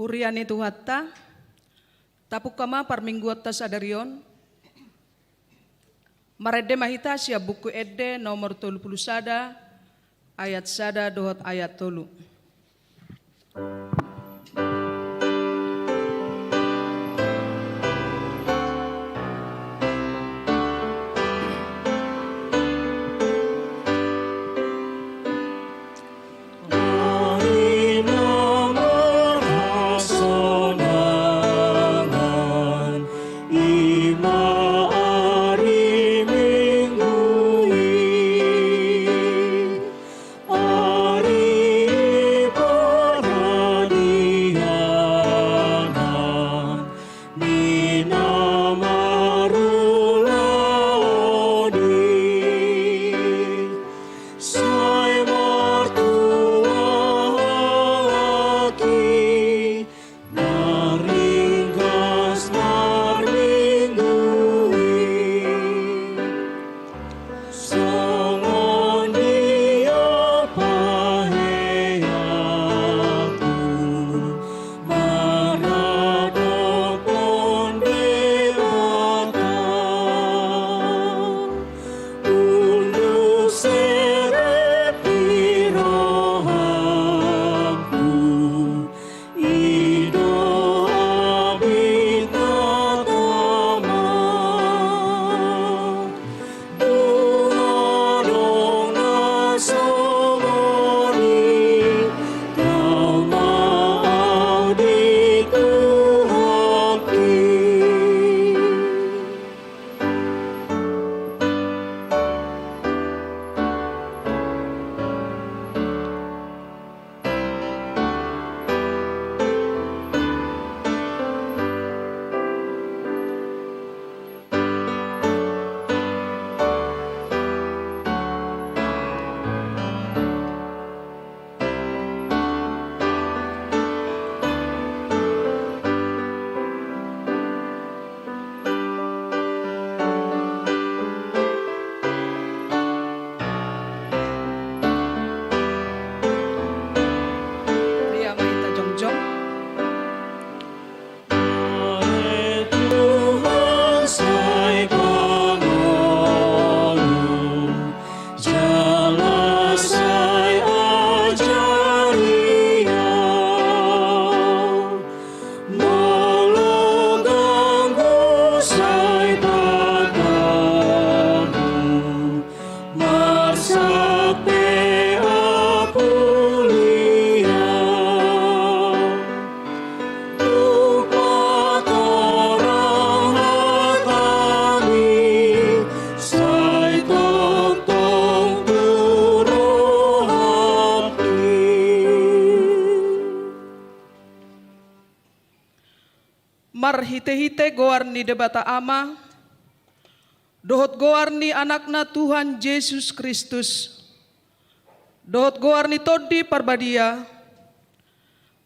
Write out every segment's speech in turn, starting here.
Huriani tuhatta, tapuk kama parmingguatta sadarion, marede mahita siap buku edde nomor 30 sada, ayat sada dohot ayat tolu. Marhite-hite goarni debata ama, dohot goarni anakna Tuhan Yesus Kristus, dohot goarni todi parbadia,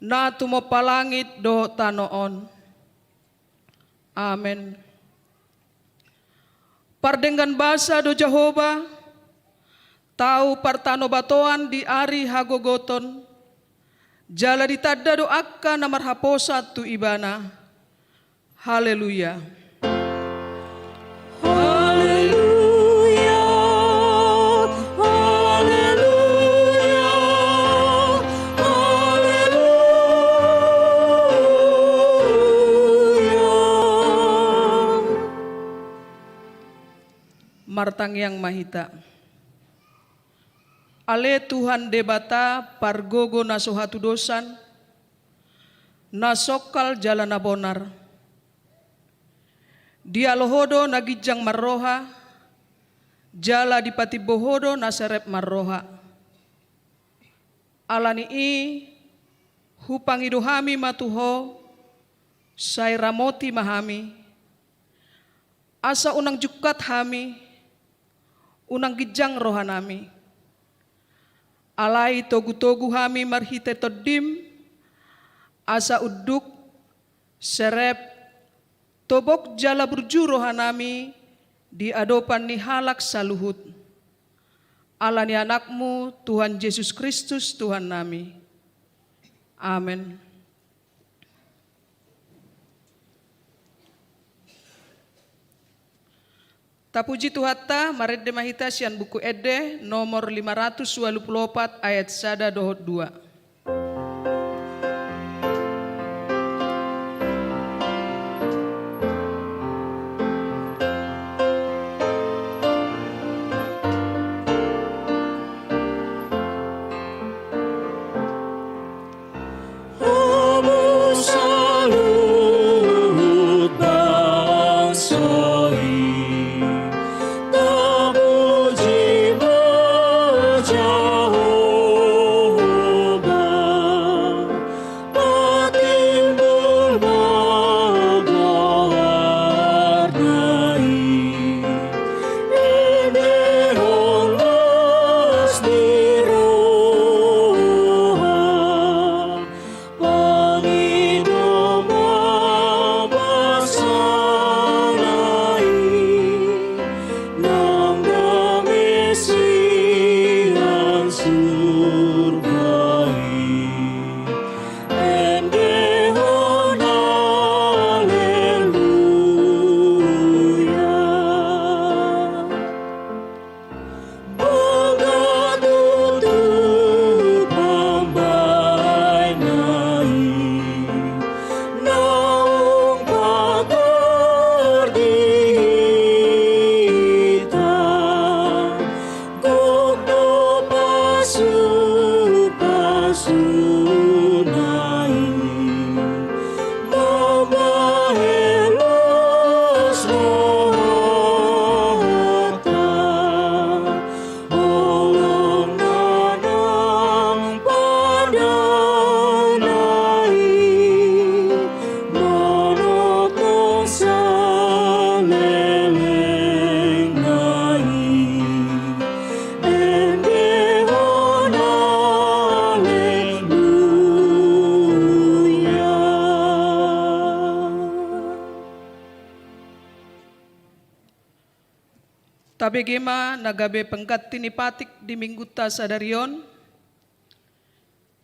na tumo palangit dohot tanoon. Amen. Pardenggan basa do Jehovah, tau partano batoan di ari hagogoton, jala ditadda do akka namar haposat tu ibana. Haleluya. Haleluya. Haleluya. Haleluya. Martang yang mahita. Ale Tuhan debata pargogo na sohatu dosan, na sokal jalana bonar. Dia lohodo nagijang marroha, jala dipati bohodo nasarep marroha. Alani i hupangido hami matuho, say ramoti mahami. Asa unang jukat hami, unang gijang rohanami. Alai togu-togu hami marhite todim, asa uduk, serep, tobok jala berjuro hanami di adopan ni halak saluhut. Allah ni anakmu Tuhan Yesus Kristus Tuhan nami. Amin. Tapuji Tuhatta maredde mahita sian buku Ede nomor 524 ayat 1 dohot 2. Kamu salut bangsa ini, terpuji Jehovah, patimbul mewarnai, indahon mas di roha. Panginoon mabasanay ng damai siyang surgay. Endehon haleluya. Pagkatutup ang bahay naong pagkardita, gugno pasu-pasunay, mamahelos rohata, olong na ng padanay, manot ng salelengay, endehon haleluya. Tabegema nagabe pengkat tinipatik di mingguta sadarion.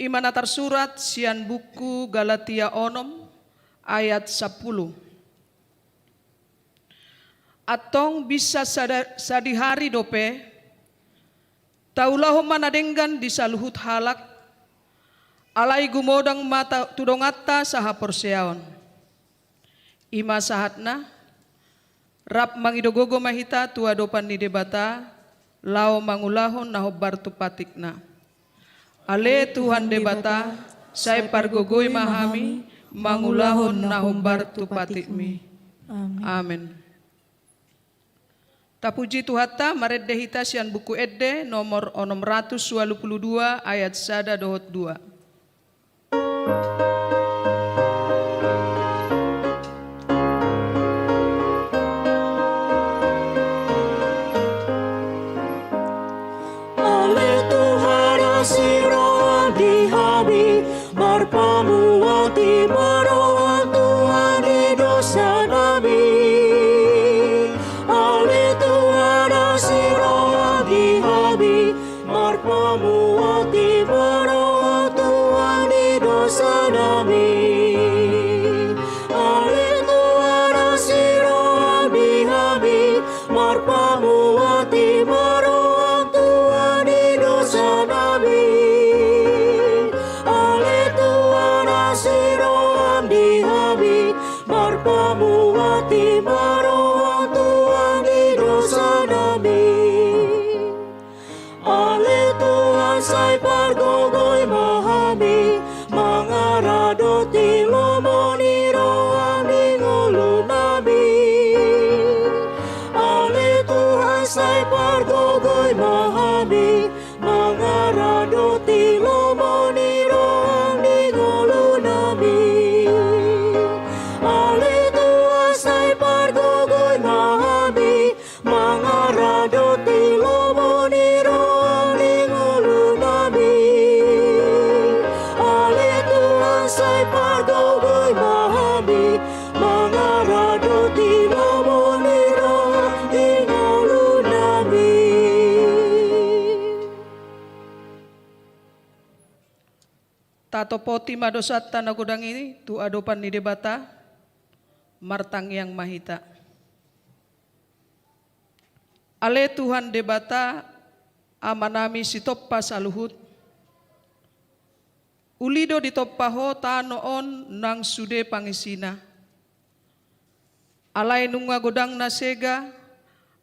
Imana tersurat sian buku Galatia onom ayat 10. Atong bisa sadihari dope, taulahu manadenggan di saluhut halak, alai gumodang mata tudongata saha porseaon. Ima sahatna, rap mangidogogo mahita tua dopan ni debata, lao mangulahon nahobar tupatikna. Ale Tuhan debata, saya pargogoy mahami, mangulahon nahobar tupatikmi. Amin. Tapuji Tuhatta maredde hita sian buku Ede nomor 622 ayat 1 dohot 2. Ale Tuhan asiro dihabi, marpamuati maroon Tuhan di dosa nabi. Ale Tuhan asiro dihabi, marpamuati maroon Tuhan di dosa nabi. Ale Tuhan asiro dihabi, marpamuati maroon Tuhan di dosa nabi. Ale Tuhan asiro dihabi, marpamuati maroon Tuhan di dosa nabi. Ale Tuhan say pargogoy mahami, mangarado ti lomoniro aming ulo nabi. Ale Tuhan say pargogoy mahami, mangarado ti lomoniro aming ulo nabi. Ale Tuhan say pargogoy mahami, mangarado ti lomoniro aming ulo nabi. Ale Tuhan say pargogoy mahami, mangarado ti lomoniro aming ulo nabi. Tatopoti madosat tanagudang ini tu adopan ni debata martang yang mahita. Ale Tuhan debata amanami si toppa saluhut. Ulido di toppaho tanoon nang sude pangisina. Alay nunga godang nasega,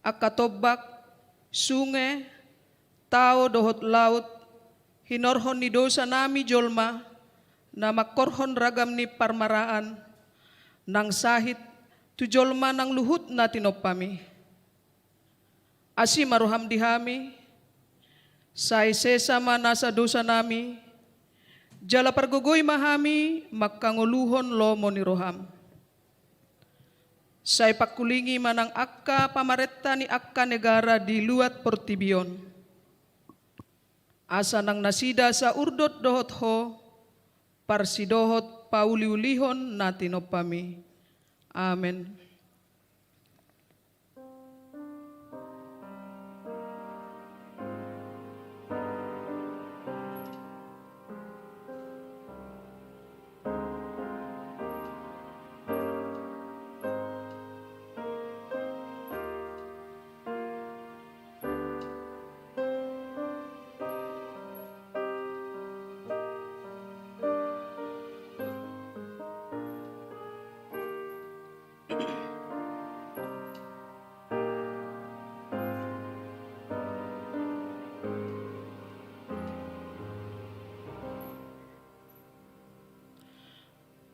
akatobak, sunge, tao dohot laut, hinorhon ni dosa nami jolma, na makorhon ragam ni parmaraan, nang sahit, tu jolma nang luhut na tinopami. Asi maruham dihami, say sesama nasa dosa nami, jala pargugoy mahami, makanguluhon lomo ni roham. Say pakulingi manang akka pamaretta ni akka negara di luat portibion. Asa nang nasida sa urdot dohot ho, parsidohot pauliulihon na tinopami. Amen.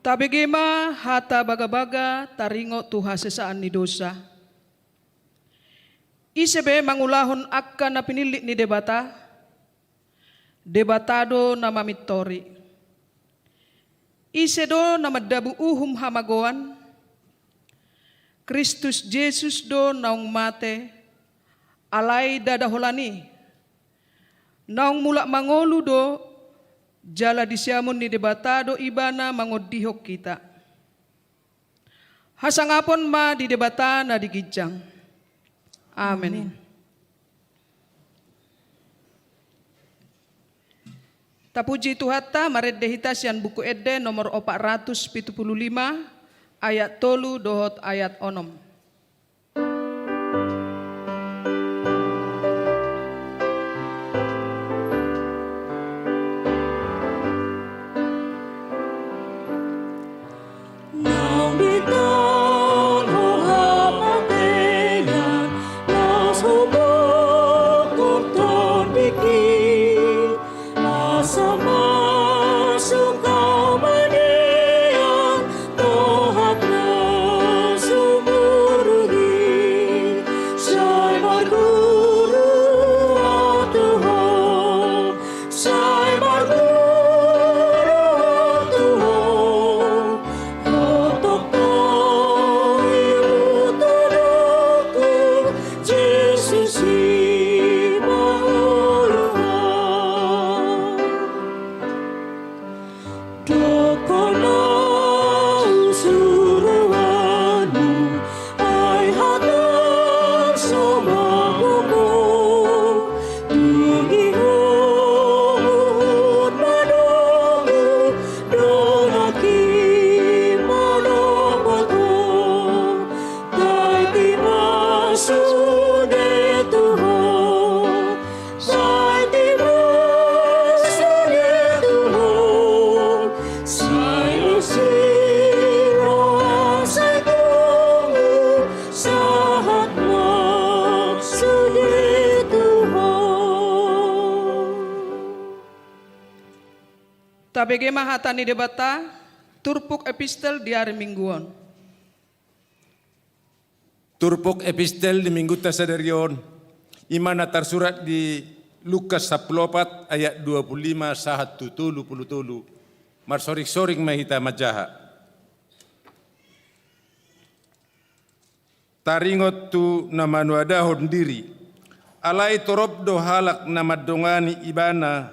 Tabegema hata baga-baga taringo tuha sesaan ni dosa. Isebe mangulahon akka na pinili ni debata, debatado na mamitori. Isedo na madabu uhum hamagoan, Kristus Jesus do naung mate, alay dadaholani, naung mula mangolu do, jala disiamon ni debatado ibana mangodihok kita. Hasangapon ma di debata na digijang. Amen. Tapuji Tuhata mareddehita sian buku edde nomor 475 ayat 3 dohot ayat 6. Tabegema hatani debata, turpuk epistel di hari mingguan. Turpuk epistel di minggu tasadarion, imana tersurat di Lukas 14 ayat 25 sahat tutulu puluh tulu. Marsorik-sorik mahita majaha. Taringot tu nama nuadahon diri. Alai torob do halak nama dongani ibana.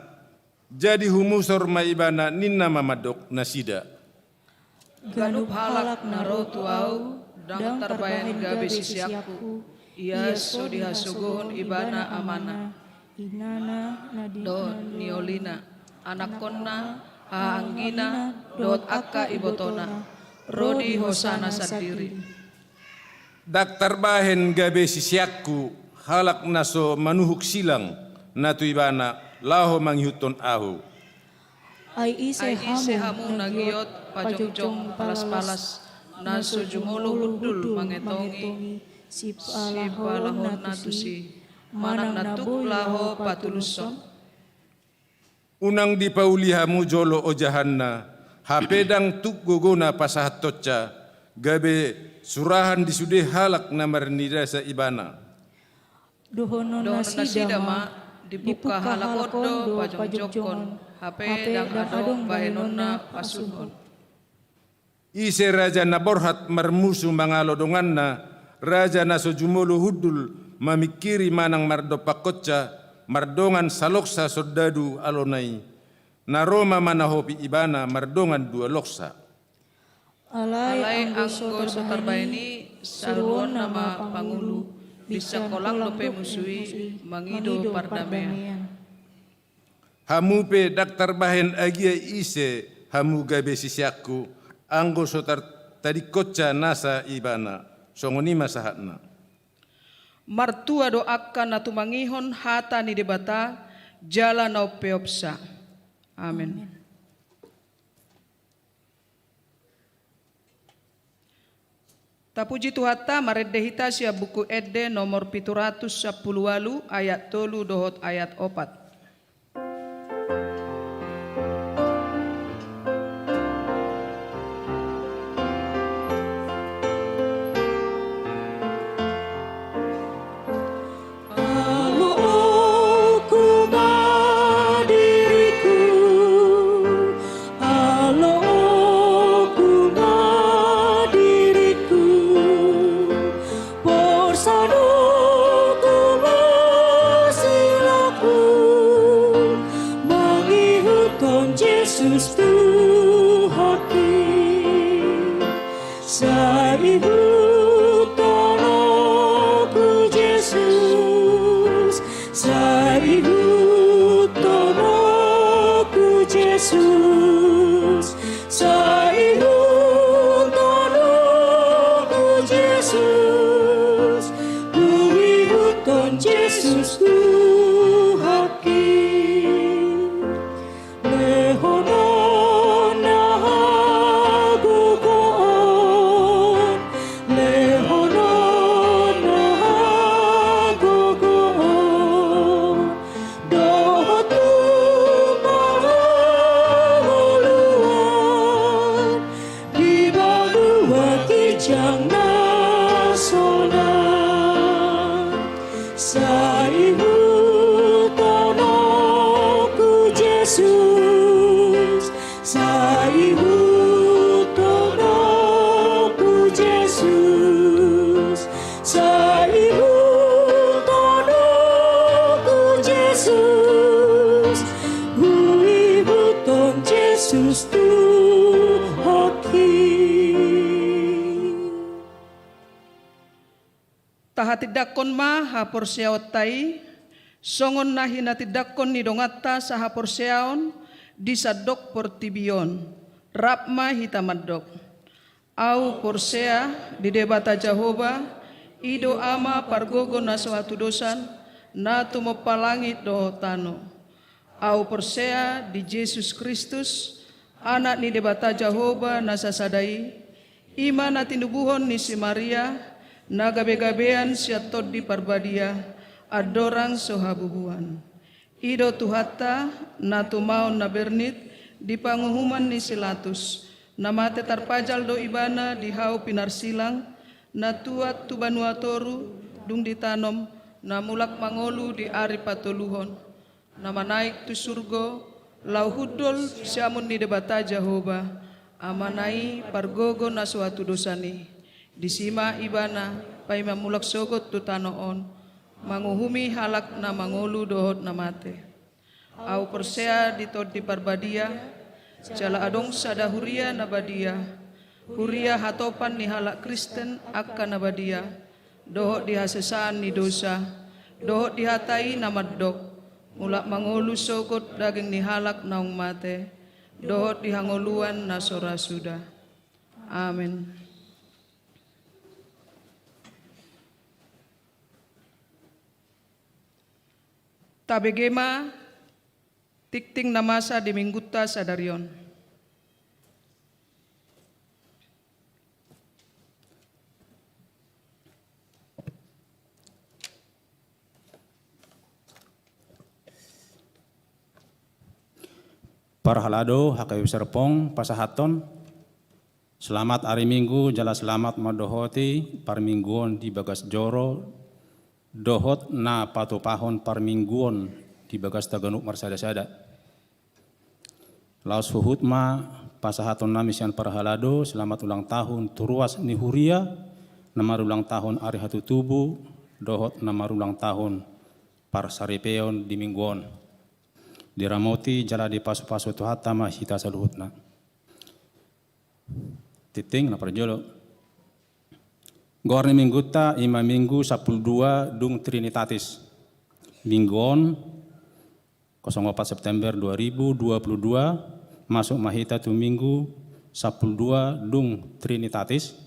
Jadi humusor ma ibana ninna mamadok nasida. Ganup halak naro tuau, dang tarbayan gabe sisiakku. Ia so dihasugohon ibana amana. Inana Do niolina, anak konna, haanggina, dot akka ibotona. Rodi hosana sandiri. Dak tarbahen gabe sisiakku, halak naso manuhuk silang natu ibana laho manghiuton ahu. Ai ise hamu nagiot pajongjong palas-palas naso jumolo hudul mangetongi si palahon natusi manang natuk laho patuluson. Unang di paulihamu jolo o jahanna hapedang tuk gogona pasahat tocca gabe surahan disude halak namar nidasa ibana. Dohono nasidama dibuka halakodo pajongjokon hape dang adong bahenonna pasuhon. Ise raja naborhat marmusu mangalodonganna raja naso jumolo hudul mamikiri manang mardo pakocca mardongan saloksa soldadu alonai naroma manahopi ibana mardongan dua loksa. alai Anggo sotarbaini saruon nama pangulu bisa kolak lope musui mangido pardamaian. Hamu pe daktar bahen agia ise hamu gabe sisiaku anggo sotar tadi kocca nasa ibana songoni masahatna. Martua doakan natu mangihon hata ni debata jala nau peopsa. Amin. Tapuji Tuhata maredehita sia buku Ede nomor 710 ayat 3 dohot ayat 4. Yesus Tuhanku, saibu tolongku Yesus, saibu tolongku Yesus, saibu tolongku Yesus, ibu ton Yesus Tuhanku. Yesus Tuhanku. Tahatidakon ma hapor siawtai songon nahi natidakon ni dongata sa hapor siaon di sadok portibion rapma hitamadok au porsea di debata Jehova ido ama pargogo na suatu dosan na tumopalangit do tano au porsea di Yesus Kristus anak ni debata Jehova na sasadai ima na tinubuhon ni si Maria na gabe-gabean siatod di parbadia adorang sohabubuan ido tuhata na tumaon na bernit di panguhuman ni silatus na mate tarpajal do ibana di hau pinarsilang na tuat tubanuatoru dung ditanom na mulak mangolu di ari patuluhon na manaik tu surgo lau hudol siamun ni debata Jehova amanai pargogo na suatu dosani disima ibana pai mamulak sogot tu tanoon manguhumi halak na mangolu dohot na mate au persea ditod di parbadia jala adong sada huria na badia huria hatopan ni halak Kristen akka na badia dohot dihasesaan ni dosa dohot dihatai na maddok mulak mangolu sogot daging ni halak naung mate dohot dihangoluan na sora suda. Amin. tabegema tikting namasa di mingguta sadarion. Parhalado HKBP Serpong pasahaton. Selamat hari Minggu, jala selamat madohoti parmingguon di Bagas Joro, dohot na patupahon parmingguon di Bagas Taganuk marsada-sada. Laos huhut ma pasahaton na misian parhalado, selamat ulang tahun turuas ni Huria, namar ulang tahun Ari Hatu Tubu, dohot namar ulang tahun Parsaripeon di Mingguon. Diramoti jala di pasu-pasu tuhata ma hita saluhutna. Titing na parjolo. Gorni mingguta ima minggu 12 dung Trinitatis. Mingguon 04 September 2022 masuk mahita tu minggu 12 dung Trinitatis.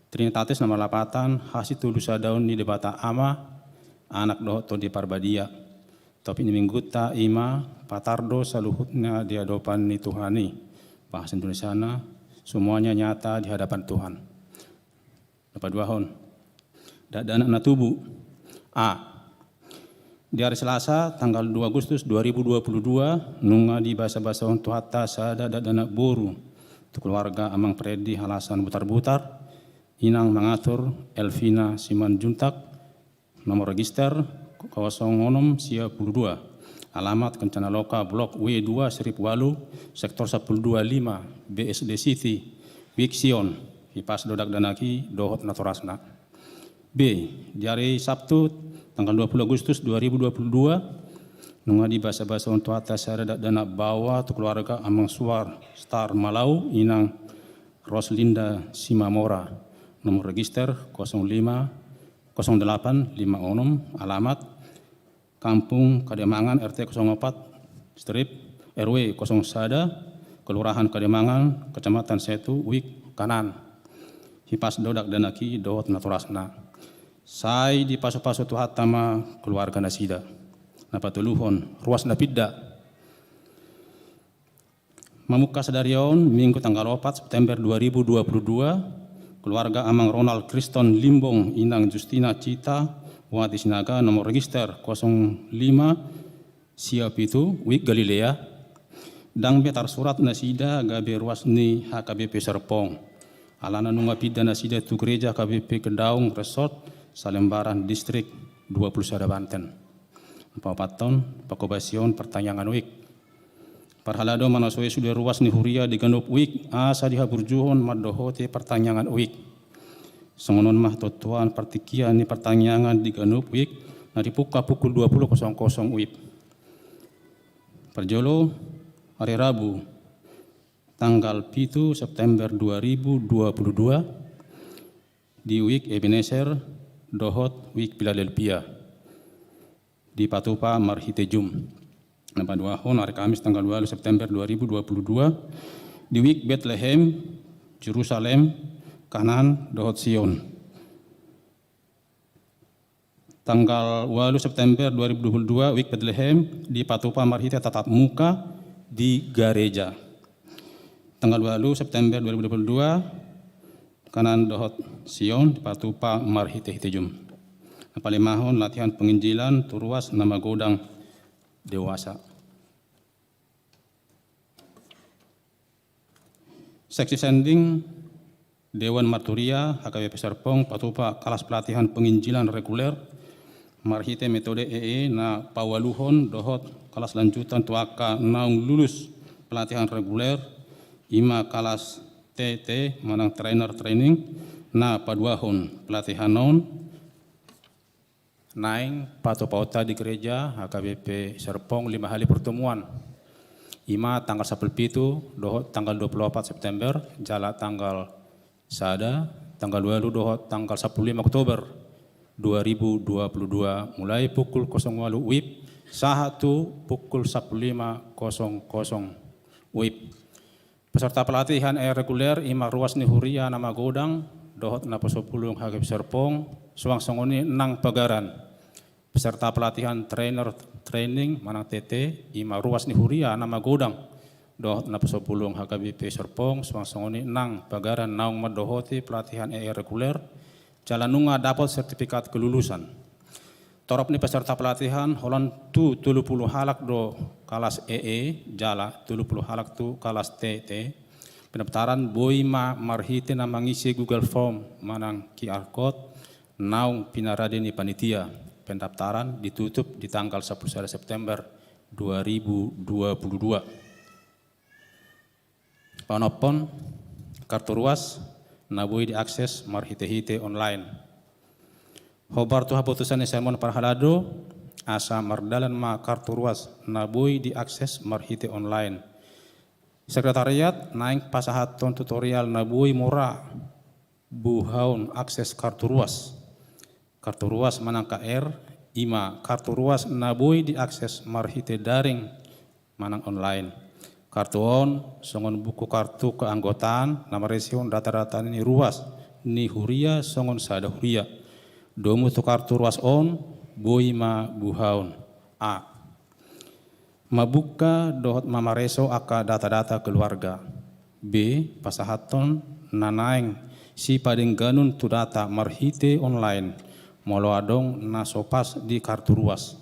Trinitatis nama lapatan hasil tulusa daun di debata ama anak doho di Parbadia. Tapi ini mingguta ima patardo saluhutnya di hadapan ni Tuhani. Bahasa Indonesia semuanya nyata di hadapan Tuhan. Dapat 2 hon. Dan anak tubuh. A. Di hari Selasa tanggal 2 Agustus 2022 nunga di bahasa-bahasa untuk hatta sada dan anak boru. Untuk keluarga Amang Predi halasan butar-butar. Inang mengatur Elvina Siman Juntak. Nomor register 06 Sia 22. Alamat Kencana Loka Blok W2 Serip Walu Sektor 125 BSD City Wiksion Hipas Dodak Danaki Dohot Naturasna. B. Di hari Sabtu tanggal 20 Agustus 2022 nunga di bahasa-bahasa untuk atas syarat dana bawa untuk keluarga Amang Suar Star Malau Inang Roslinda Simamora. Nomor register 0856 alamat Kampung Kademangan RT 04 strip RW 0 Sada Kelurahan Kademangan Kecamatan Setu Wik Kanan Hipas Dodak Danaki Dohot Naturasna. Sai di pasu-pasu tuhat tama keluarga nasida napatuluhon ruas napidda Mamuka Sadarion Minggu tanggal 4 September 2022 keluarga Amang Ronald Kriston Limbong Inang Justina Cita Wati Sinaga nomor register 05 Siap itu Wik Galilea dang betar surat nasida gabe ruas ni HKBP Serpong alana nunga pida nasida tu gereja KBP Kedaung Resort Salembaran Distrik 20 Sada Banten 4 ton pakobasion pertanyaan Wik parhalado manasoe sudah ruas ni Huria diganup Wik asa dihaburjuhon madohote pertanyaan Wik Songonon mah tuan partikian ni pertanyaan di Ganup Wik nari puka pukul 20.00 WIB. Perjolo hari Rabu tanggal 7 September 2022 di Wik Ebenezer Dohot Wik Philadelphia di Patupa Marhitejum. Nampak 2 hon hari Kamis tanggal 2 September 2022 di Wik Bethlehem Jerusalem Kanan Dohot Sion. Tanggal 8 September 2022 Wik Bethlehem di Patupa Marhite tatap muka di gereja. Tanggal 8 September 2022 Kanan Dohot Sion di Patupa Marhite Hitejum. Palimahon latihan penginjilan turuas nama godang dewasa. Seksi sending Dewan Marturia HKBP Serpong Patupa kelas pelatihan penginjilan reguler Marhite metode EE na pawaluhon dohot kelas lanjutan tuaka naung lulus pelatihan reguler ima kelas TT manang trainer training na paduahon pelatihan non naing patupauta di gereja HKBP Serpong 5 hari pertemuan ima tanggal 17 dohot tanggal 24 September jala tanggal Sada tanggal 2 dohot tanggal 15 Oktober 2022 mulai pukul 08 WIB sahatu pukul 15.00 WIB. Peserta pelatihan reguler ima ruas ni Huria nama godang dohot na pasopulung HKBP Serpong suang songoni nang pagaran Peserta pelatihan training manang TT ima ruas ni huria nama godang dohot na pasopulong HKBP Serpong suang-songoni nang pagaran naung madohoti pelatihan reguler jalanunga dapat sertifikat kelulusan. Torop ni peserta pelatihan holan tu 30 halak do kelas jala 30 halak tu kelas TT. Pendaftaran boima marhite na mangisi Google Form manang QR code naung pinaradeni panitia. Pendaftaran ditutup di tanggal 10 September 2022. Panopon kartu ruas nabui diakses marhite-hite online. Hobar tuha putusan sermon parhalado asa mardalan ma kartu ruas nabui diakses marhite online. Sekretariat naik pasahaton tutorial nabui murah buhaun akses kartu ruas. Kartu ruas manang KR ima kartu ruas nabui diakses marhite daring manang online. Kartu on songon buku kartu keanggotaan nama resion data-data ini ruas ni huria songon sada huria. Domu tu kartu ruas on boima buhaun a. Mabuka dohot mamareso aka data-data keluarga. B. Pasahaton nanaeng si padeng ganun tu data marhite online. Molo adong nasopas di kartu ruas.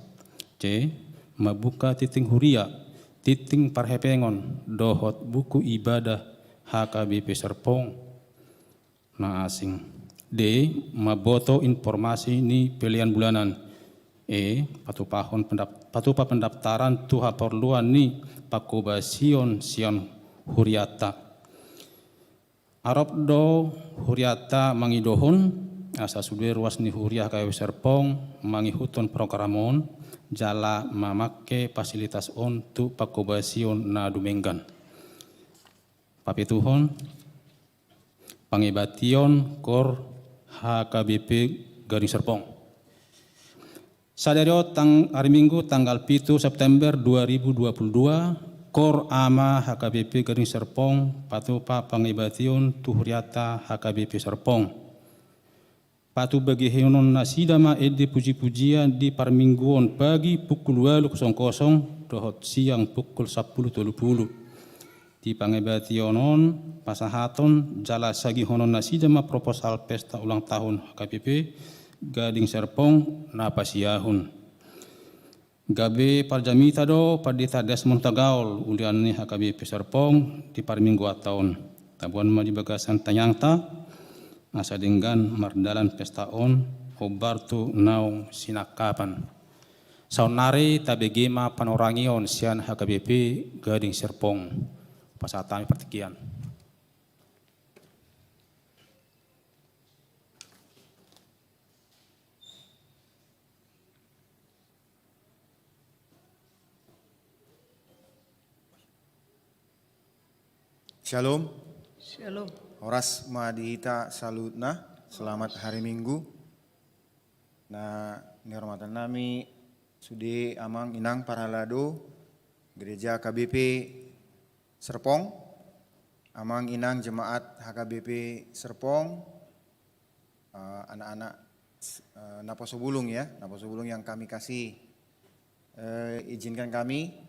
C. Mabuka titing huria, titing parhepengon dohot buku ibadah HKBP Serpong na asing. D. Maboto informasi ni pilihan bulanan. E. Patupa pendaftaran tuha perluan ni pakobasion sian huriata. Arab do huriata mangidohon asa sude ruas ni huriah KBP Serpong mangihuton programon jala mamake fasilitas on tu pakobasion na dumenggan. Papituhon pangibation kor HKBP Gading Serpong. Saderio hari Minggu tanggal 7 September 2022 Kor Ama HKBP Gading Serpong patupa pangibation tuhuriata HKBP Serpong. Patu bagi heunon nasidama edi puji-pujian di parmingguon pagi pukul 8.00 dohot siang pukul 10.30. Di pangibationon pasahaton jala sagi honon nasidama proposal pesta ulang tahun HKBP Gading Serpong na pasiyahun. Gabe parjamita do padita Desmond Tagaul ulian ni HKBP Serpong di parminggu tahun. Tabuan ma di bagasan tanyangta asa denggan mardalan pesta on hobartu naung sinakapan. Saunari tabegema panorangion sian HKBP Gading Serpong. Pasatami pertikian. Shalom. Shalom. Horas madihita salutna. Selamat hari Minggu. Nah, ini hormatan nami sudi amang inang parhalado gereja KBP Serpong. Amang inang jemaat HKBP Serpong. Anak-anak Naposobulung ya, Naposobulung yang kami kasih. Izinkan kami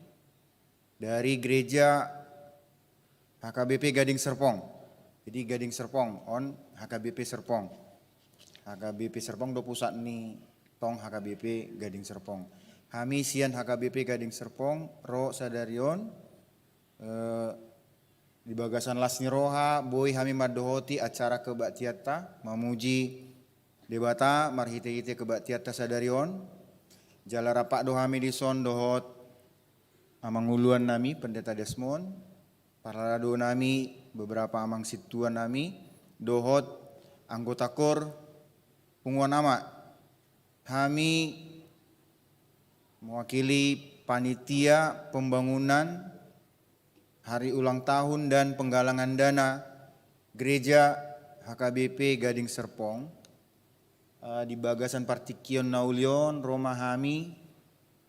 dari gereja HKBP Gading Serpong. Jadi Gading Serpong on HKBP Serpong. HKBP Serpong do pusat ni tong HKBP Gading Serpong. Kami sian HKBP Gading Serpong ro sadarion di bagasan lasni roha boy kami madohoti acara kebaktiata memuji debata marhite-hite kebaktiata sadarion. Jala rapak do kami di son dohot amanguluan nami pendeta Desmond. Paralado nami beberapa amang situan nami dohot anggota kor punguan nama kami mewakili panitia pembangunan hari ulang tahun dan penggalangan dana gereja HKBP Gading Serpong di bagasan Partikion Naulion Roma Hami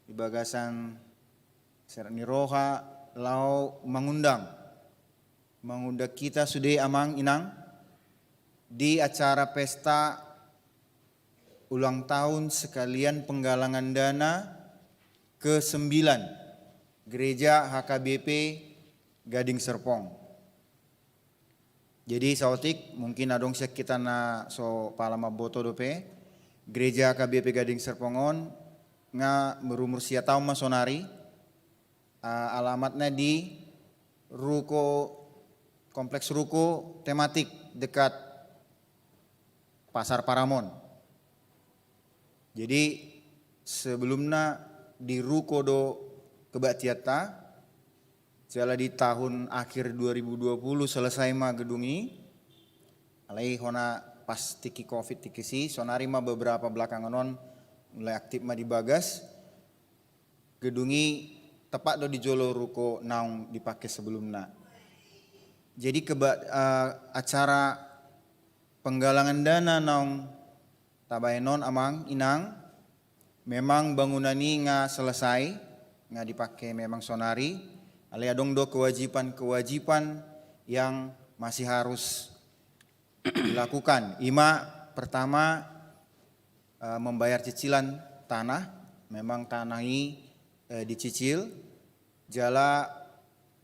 di bagasan Serni Roha lau mengundang kita sudah amang inang di acara pesta ulang tahun sekalian penggalangan dana ke-9 Gereja HKBP Gading Serpong. Jadi sautik mungkin adong siak kita na so palama boto dope Gereja HKBP Gading Serpongon nga berumur sia tahun masonari alamatnya di ruko kompleks ruko tematik dekat Pasar Paramon. Jadi sebelumnya di ruko do Kebatiata jala di tahun akhir 2020 selesai ma gedungi alai hona pas tiki covid tiki si sonari ma beberapa belakangan non mulai aktif ma di bagas gedungi tepat do di jolo ruko naung dipakai sebelumnya. Jadi acara penggalangan dana naung tabaenon amang inang memang bangunan ini nga selesai nga dipakai memang sonari. Ale adong do kewajiban yang masih harus dilakukan. Pertama membayar cicilan tanah, memang tanah ini dicicil. Jala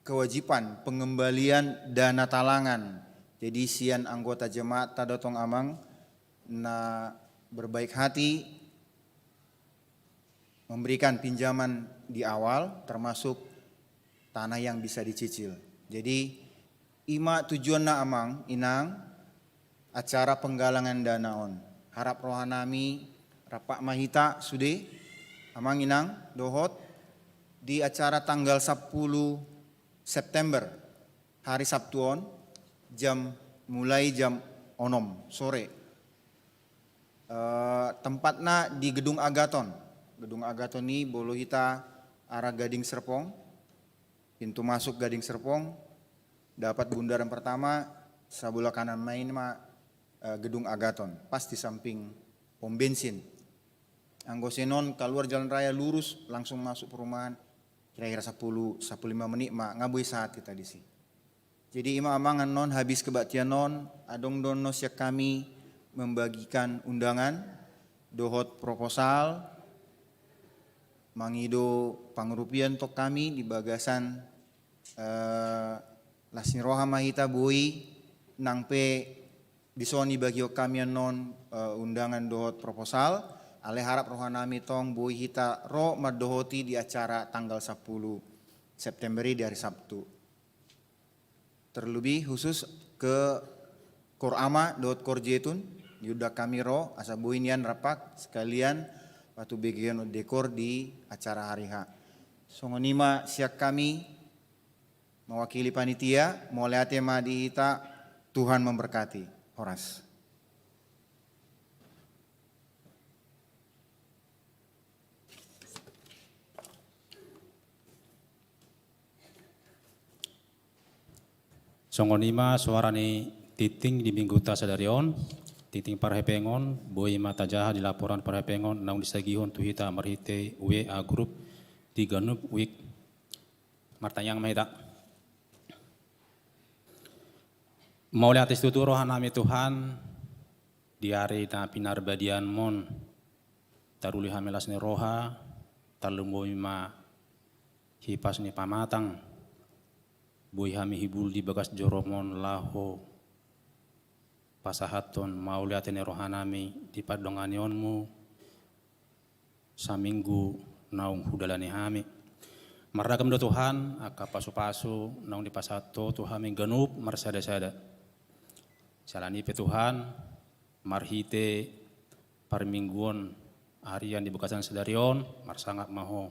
kewajiban pengembalian dana talangan. Jadi sian anggota jemaat tadotong amang na berbaik hati memberikan pinjaman di awal termasuk tanah yang bisa dicicil. Jadi tujuan na amang inang acara penggalangan dana on. Harap rohanami rapak mahita sude amang inang dohot di acara tanggal 10 September hari Sabtu on mulai jam 6 sore. Tempatnya di Gedung Agaton. Gedung Agaton ini bolo hita arah Gading Serpong. Pintu masuk Gading Serpong, dapat bundaran pertama, sebelah kanan main Gedung Agaton, pas di samping pom bensin. Anggosenon keluar jalan raya lurus, langsung masuk perumahan, kira-kira 10-15 menit ngabui saat kita di sini. Jadi amangan non habis kebaktian non, adong dono siak kami membagikan undangan, dohot proposal, mangido pangrupian tok kami di bagasan Lasni Roha Mahita Bui nangpe disoni bagi kami non undangan dohot proposal ale harap rohanami tong bui hita ro madohoti di acara tanggal 10 September di hari Sabtu. Terlebih khusus ke Korama dohot Korjetun yuda kami ro asa bui nian rapak sekalian waktu bagian dekor di acara hari H. Songonima siak kami mewakili panitia, mulai tema di hita, Tuhan memberkati. Horas. Songonima suarani titing di minggu tasadarion, titing parhepengon, boi mata jaha di laporan parhepengon, naung disagihon tuhita marhite WA group 3 week. Martanyang mahita. Mau lihat istutu rohanami Tuhan di hari na pinarbadian mon taruli hamilas ni roha talunggoy ma hipas ni pamatang buhi hami hibul di bagas joromon laho pasahaton mau lihat ni rohanami di padonganionmu saminggu naung hudalani hami mardagam do Tuhan aka pasu-pasu naung di pasato Tuhan ganup marsada-sada salani pe Tuhan marhite parmingguon harian di bekasan sedarion marsangak maho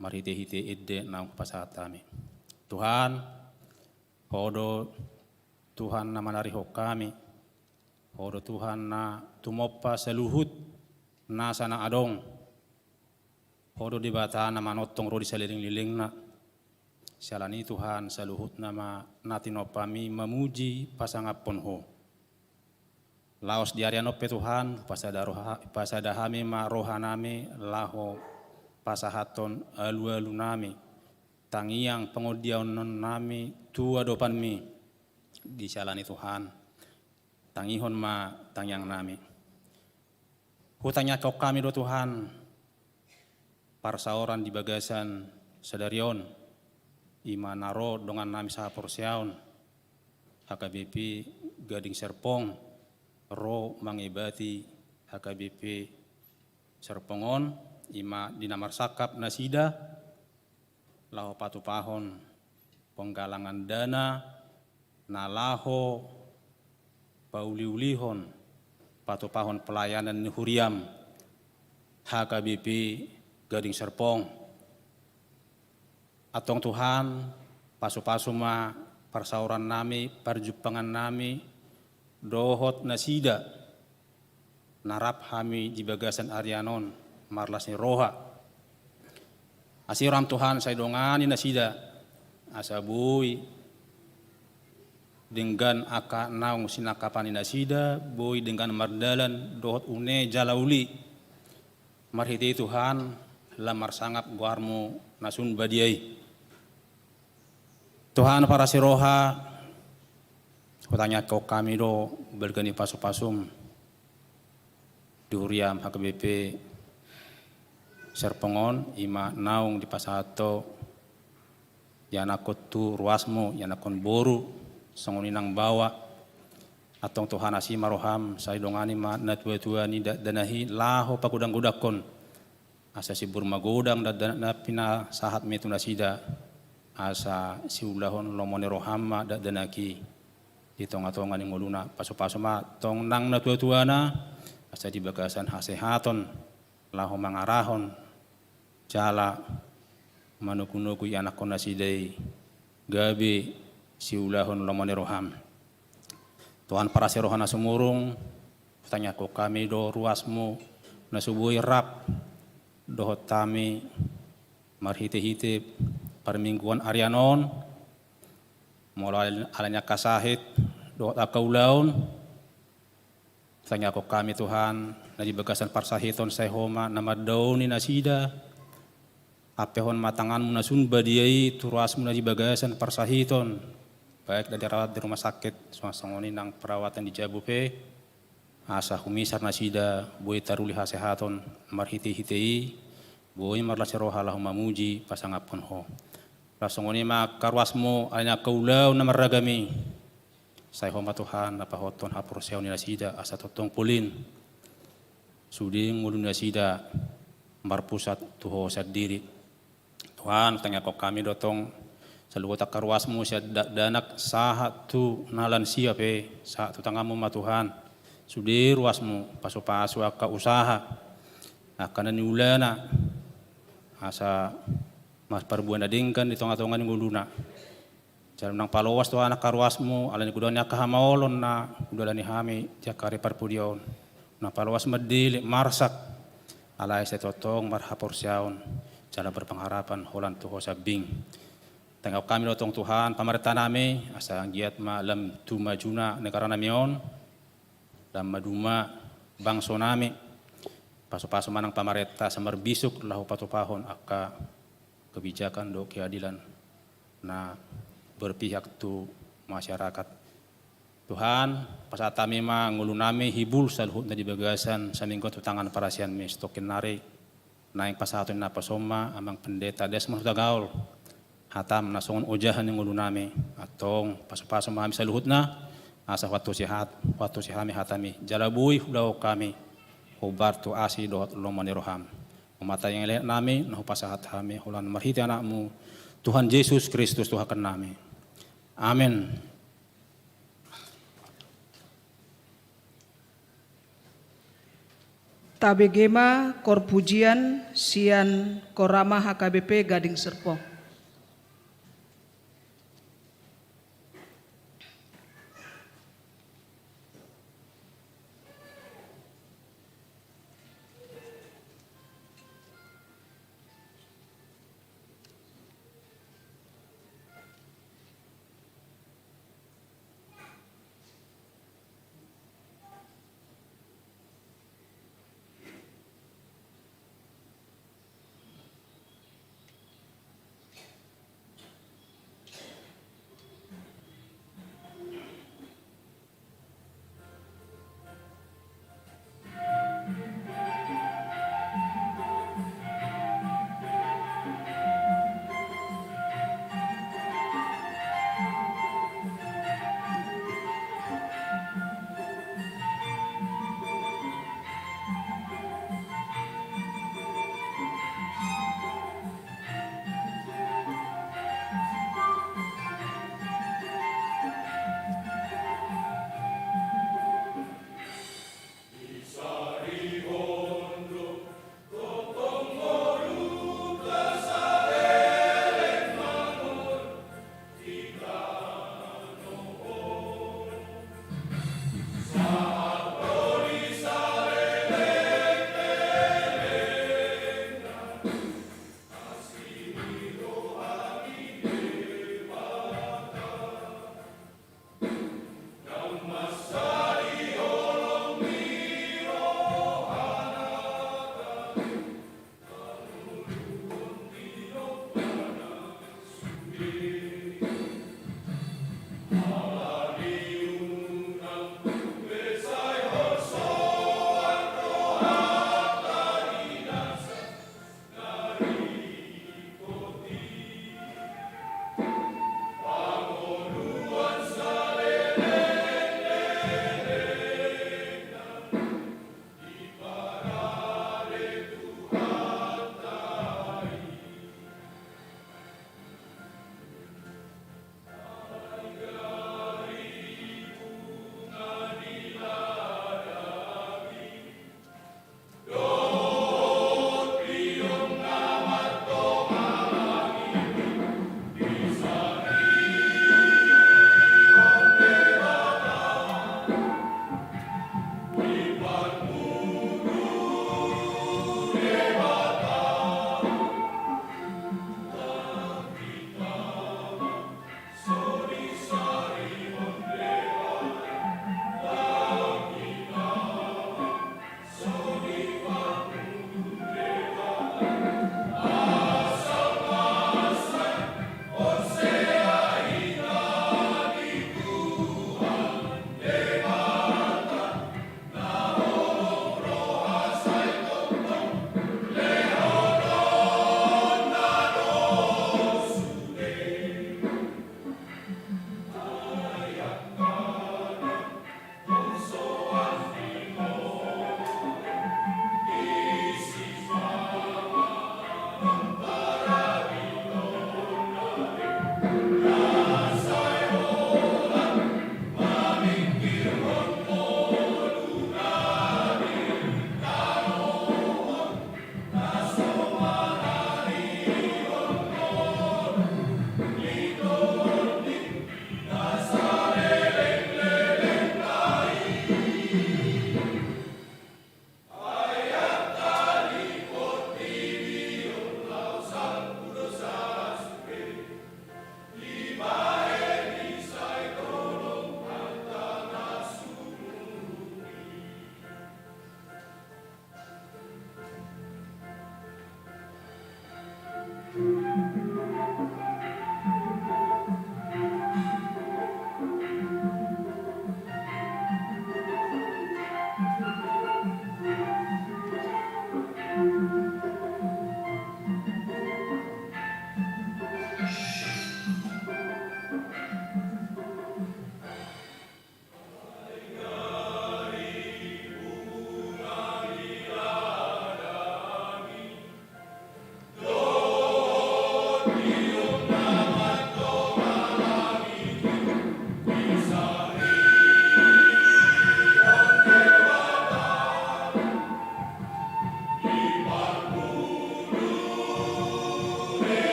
marhite hite idde naung pasatami Tuhan podo Tuhan na manariho kami podo Tuhan na tumopa seluhut na sana adong podo di bata na manotong ro di saliling-liling na salani Tuhan saluhut nama natinopami memuji pasangapon ho. Laos diarianope Tuhan pasada hami ma rohanami laho pasahaton alu-alu nami. Tangiang pengodiaon nami tua dopan mi di salani Tuhan. Tangihon ma tangyang nami. Hutanya kau kami do Tuhan, parsaoran di bagasan sadarion, imanaro dengan nami saha porsiaon, HKBP Gading Serpong, ro mangibati HKBP Serpongon, ima dinamar sakap nasida, laho patupahon, penggalangan dana, nalaho, pauliulihon, patupahon pelayanan ni huriam, HKBP Gading Serpong. Atong Tuhan, pasu-pasuma parsauran nami, parjupangan nami, dohot nasida, narap hami di bagasan Arianon, marlas ni roha. Asiram Tuhan saya dongani nasida, asabui, dengan aka naung sinakapan nasida, boy dengan mardalan, dohot une jalauli, marhiti Tuhan, lamar sangap guarmu nasun badiai. Tuhan para siroha, kutanya kau kami do bergani pasu-pasum di huriam HKBP Serpongon, ima naung di pasato, yanakot tu ruasmu, yanakon boru, songoninang bawa, atong Tuhan asima roham, saya dongani ma natwa-tua ni danahi laho pakudang-gudakon, asa si burmagodang na pina sahat metu nasida, asa siulahon lomone rohamma danaki itong atongan ng uluna paso-paso ma tong nang natwa-tuana asa di bagasan hasehaton laho mangarahon jala manukunuku anak ko nasiday gabi siulahon lomone roham. Tuhan para sirohan na sumurong, tanya ko kami do ruasmu nasubuhi rap dohot kami marhite-hite permingguan Arianon, mulai alanya kasahit, doa akaulaun, tanya ko kami Tuhan, na di bagasan parsahiton sa homa, na madaw ni nasida, apehon matanganmu na sunba diyay, turuasmu na di bagasan parsahiton, baik dari rawat di rumah sakit, suasangoni ng perawatan di Jabupe, asa humisar nasida, buhay taruli hasehaton, marhiti-hitei, buhay marlasiroha lahu mamuji, pasangapon ho. Rasongoni ma karwasmo alanya kaulaw na maragami. Say homa Tuhan napahoton haporsiaw ni nasida asa totong pulin. Suding mulun nasida marpusat tuho sa diri. Tuhan tanya ko kami dotong sa lugot karwasmo siya danak sahat tu nalan siya pe sa tutangamu ma Tuhan. Sudi ruasmo paso-paso ka usaha. Akanan ni ulana asa mas perbuan adingkan di tonga-tonga ni guluna. Jalan nang palowas to anak karwasmu, alani kudanya kahamaolon na kudalani hami jakari parpudion. Na palowas medili marsak, alai setotong marhaporsiaon, jalan berpengharapan holan tuho sabing. Tengok kami dotong Tuhan, pamarita nami, asa giat ma lam tumajuna negara namion, lam maduma bangso nami, paso-paso manang pamarita sa marbisuk lahu patupahon aka kebijakan do keadilan na berpihak tu masyarakat. Tuhan, pasata mema ngulunami hibul sa luhut na di bagasan sa mingkot utangan parasian mi stokin nari naing pasato na pasoma amang pendeta Desmond Tagaul hatam na songon ujahan ng ngulunami atong paso-paso mami sa luhut na asa watu si hami hatami jalabuy daw kami hubar tu asi dohot lomani roham. Umatay yang lihat nami, nahupasahat kami, hulan marhiti anakmu, Tuhan Yesus Kristus Tuhan nami. Amin. Tabegema korpujian sian korama HKBP Gading Serpong.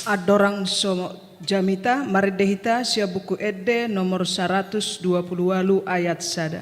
Adorang so jamita maridehita sia buku edde nomor 128 ayat sada.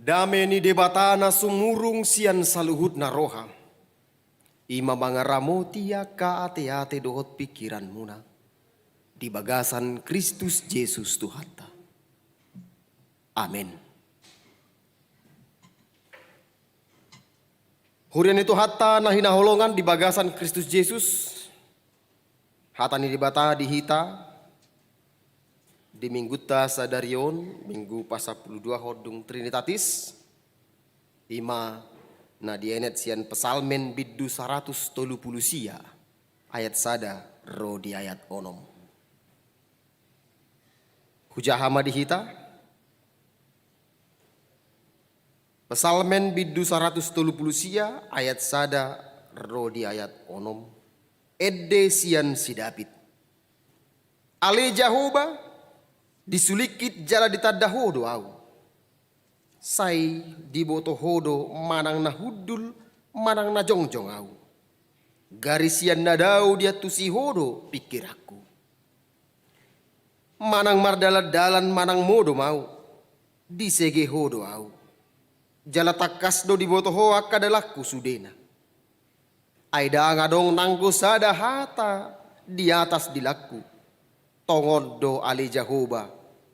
Dameni debatana sumurung sian saluhut naroha. Ima mangaramo tia ka ate-ate dohot pikiran muna. Di bagasan Kristus Yesus Tuhanta. Amin. Hurian itu hatta nahina holongan di bagasan Kristus Yesus. Hatani dibata dihita. Di mingguta sadarion, minggu pasapuluh 2 hodung Trinitatis. Ima na dienet sian pesalmen biddu 130 sia. Ayat sada ro di ayat onom. Hujahama dihita. Pesalmen biddu 130 sia. Ayat sada ro di ayat onom. Edde sian si David. Ale Jahoba. Disulikit jala ditadda hodo au. Sai diboto hodo manang na hudul manang na jongjong au. Garisian nadau dia tusi hodo pikir aku. Manang mardala-dalan manang modo mau. Disege hodo au. Jala takas do diboto hoa kadalaku sudena. Aida ngadong nanggo sada hata di atas dilaku. Tongodo ale Jahoba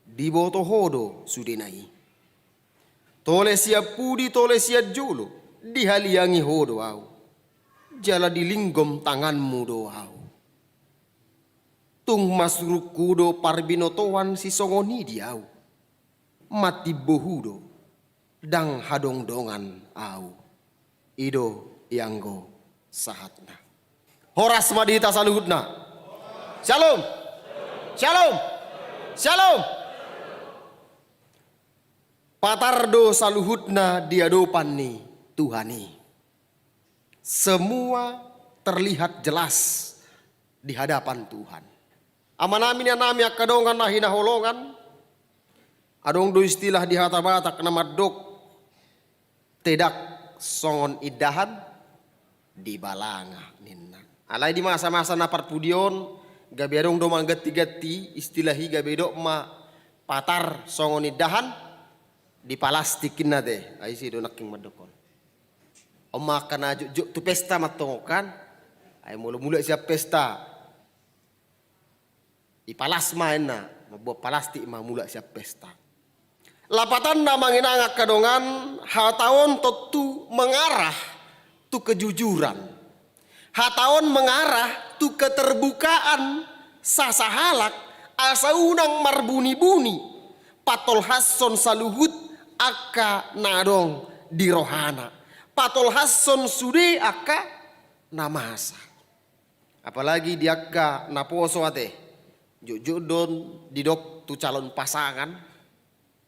diboto hodo sudenai. Tole siap pudi tole siap jolo dihaliangi hodo au. Jala dilinggom tanganmu do au. Tung masruk kudo parbinotoan si songoni diau. Mati bohudo dang hadong dongan au. Ido yanggo sahatna. Horas madita saluhutna. Shalom. Shalom. Shalom. Patardo saluhutna diadopan ni Tuhani. Semua terlihat jelas di hadapan Tuhan. Amanamin nami akadongan nahina holongan. Adong do istilah di hata batak namadok. Tedak songon idahan di balanga ninna. Alai di masa-masa napar pudion. Gabi adong do manggati-gati istilahi gabi do ma patar songoni dahan di palastikin na deh. Aisi do naking madokon. makan aja tu pesta matongokan. Ay mula siap pesta. Ipalas main na, mabuat palasti mula siap pesta. Lapatan na manginangak kadongan hataon tu mengarah tu kejujuran. Hataon mengarah tu keterbukaan sasahalak asa unang marbuni-buni patol hasson saluhut akka nadong di rohana. Patol hasson sude akka namasa. Apalagi di akka naposo ate. Jujudon didok tu calon pasangan.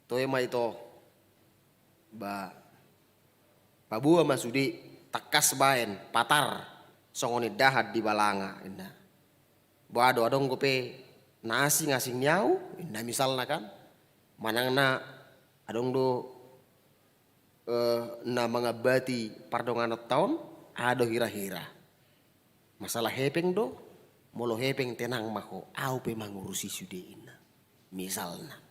Toy ma ito ba pabua masudi takas baen patar songoni dahat di balanga inda boado adong gope nasi ngasing nyau inda misalna kan manang na adong do na mga bati pardongan taon ado hira-hira masalah hepeng do molo hepeng tenang mako au pe mangurusi sudeina misalna.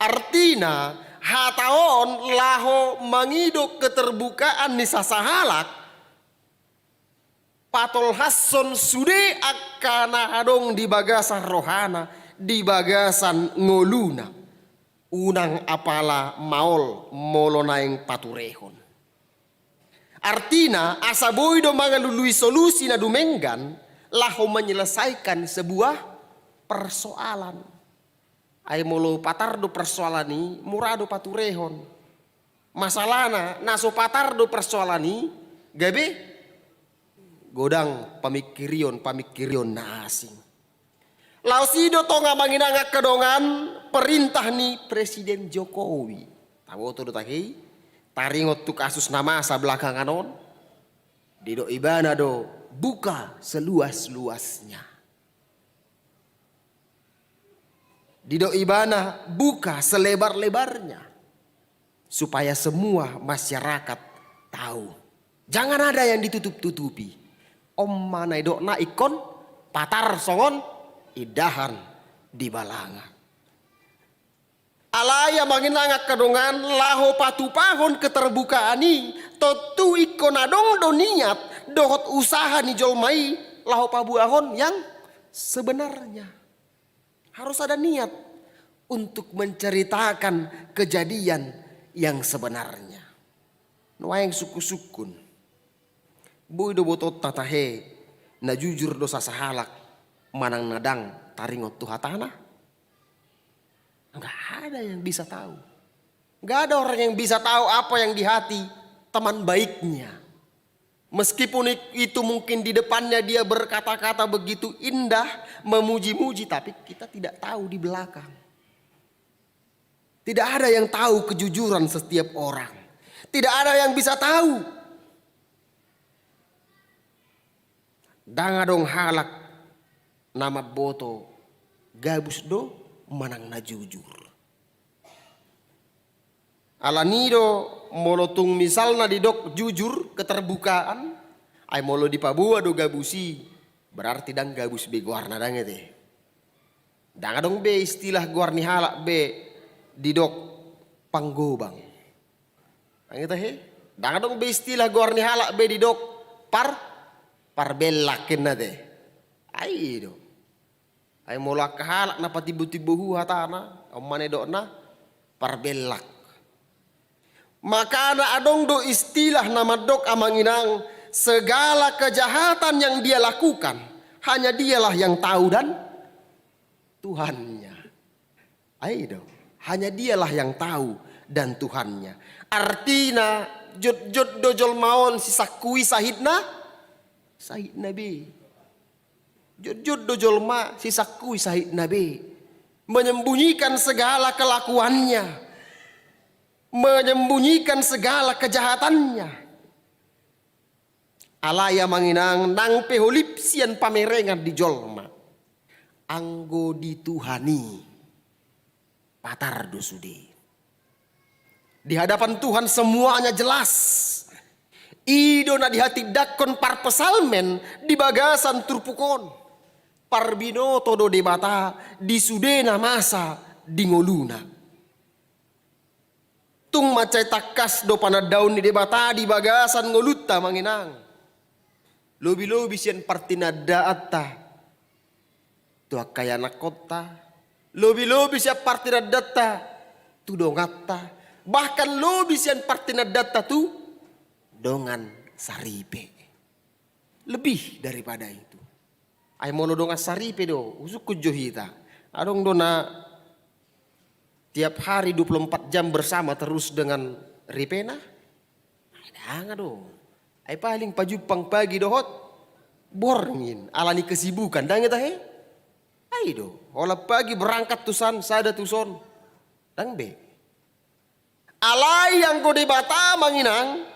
Artina hataon laho mangidok keterbukaan ni sasahalak patol hasson sude akana adong di bagasan rohana di bagasan ngoluna unang apala maol molo naing paturehon. Artina asa boy do mangalului solusi na dumenggan laho menyelesaikan sebuah persoalan. Ay molo patardo persoalani murado paturehon. Masalahna naso patardo persoalani gabe godang pamikirion na asing. Lausido tonga manginangak kedongan perintah ni Presiden Jokowi. Tahu to dotaki taringot tu kasus nama sa belakangan on. Dido ibana do buka seluas-luasnya. Dido ibana buka selebar-lebarnya supaya semua masyarakat tahu. Jangan ada yang ditutup-tutupi. Om mana idok na ikon patar songon idahan di balanga. Alaya manginangak kadongan laho patupahon keterbukaani totu ikon adong do niat dohot usaha ni jolmai laho pabuahon yang sebenarnya. Harus ada niat untuk menceritakan kejadian yang sebenarnya. Nuayang suku-sukun. Boy do botot tatahe na jujur dosa sahalak manang nadang taringot tuhatana. Enggak ada yang bisa tahu. Enggak ada orang yang bisa tahu apa yang di hati teman baiknya. Meskipun itu mungkin di depannya dia berkata-kata begitu indah, memuji-muji, tapi kita tidak tahu di belakang. Tidak ada yang tahu kejujuran setiap orang. Tidak ada yang bisa tahu. Dangadong halak nama boto gabus do manang na jujur. Alanido molotung misalna didok jujur keterbukaan ay molo di pabua do gabusi berarti dang gabus be guarna dangete. Dang adong be istilah guarni halak be didok panggobang. Angita he. Dang adong be istilah guarni halak be didok parbelakin na de. Ay do. Ay molo kahalak na patibu-tibuhu hatana amane do na parbelak. Maka ada adong do istilah nama dok amanginang segala kejahatan yang dia lakukan hanya dialah yang tahu dan Tuhannya. Ayo, hanya dialah yang tahu dan Tuhannya. Artinya jod dojol maon si sakui sahidna sahid nabi. Jod dojol ma si sakui sahid nabi menyembunyikan segala kelakuannya. Menyembunyikan segala kejahatannya. Alaya manginang nang peholipsian pamerengan di jolma. Anggo dituhani. Patar dosude. Di hadapan Tuhan semuanya jelas. Idona di hati dakon par pesalmen di bagasan turpukon. Parbino todo debata di sudena masa di ngoluna. Tung macai takas do pana daun di debata di bagasan ngolutta manginang. Lobi-lobi sian partina daata. Tu akayana kota. Lobi-lobi sian partina data. Tu dongata. Bahkan lobi sian partina data tu dongan saripe. Lebih daripada itu. Ay mono dongan saripe do. Usuk kujohita. Adong dona tiap hari 24 jam bersama terus dengan ripena. Ada dong. Ay paling pajupang pagi dohot. Borngin. Alani kesibukan. Dang kita he. Ay do. Ola pagi berangkat tusan. Sada tuson. Dang be. Alai yang go debata manginang.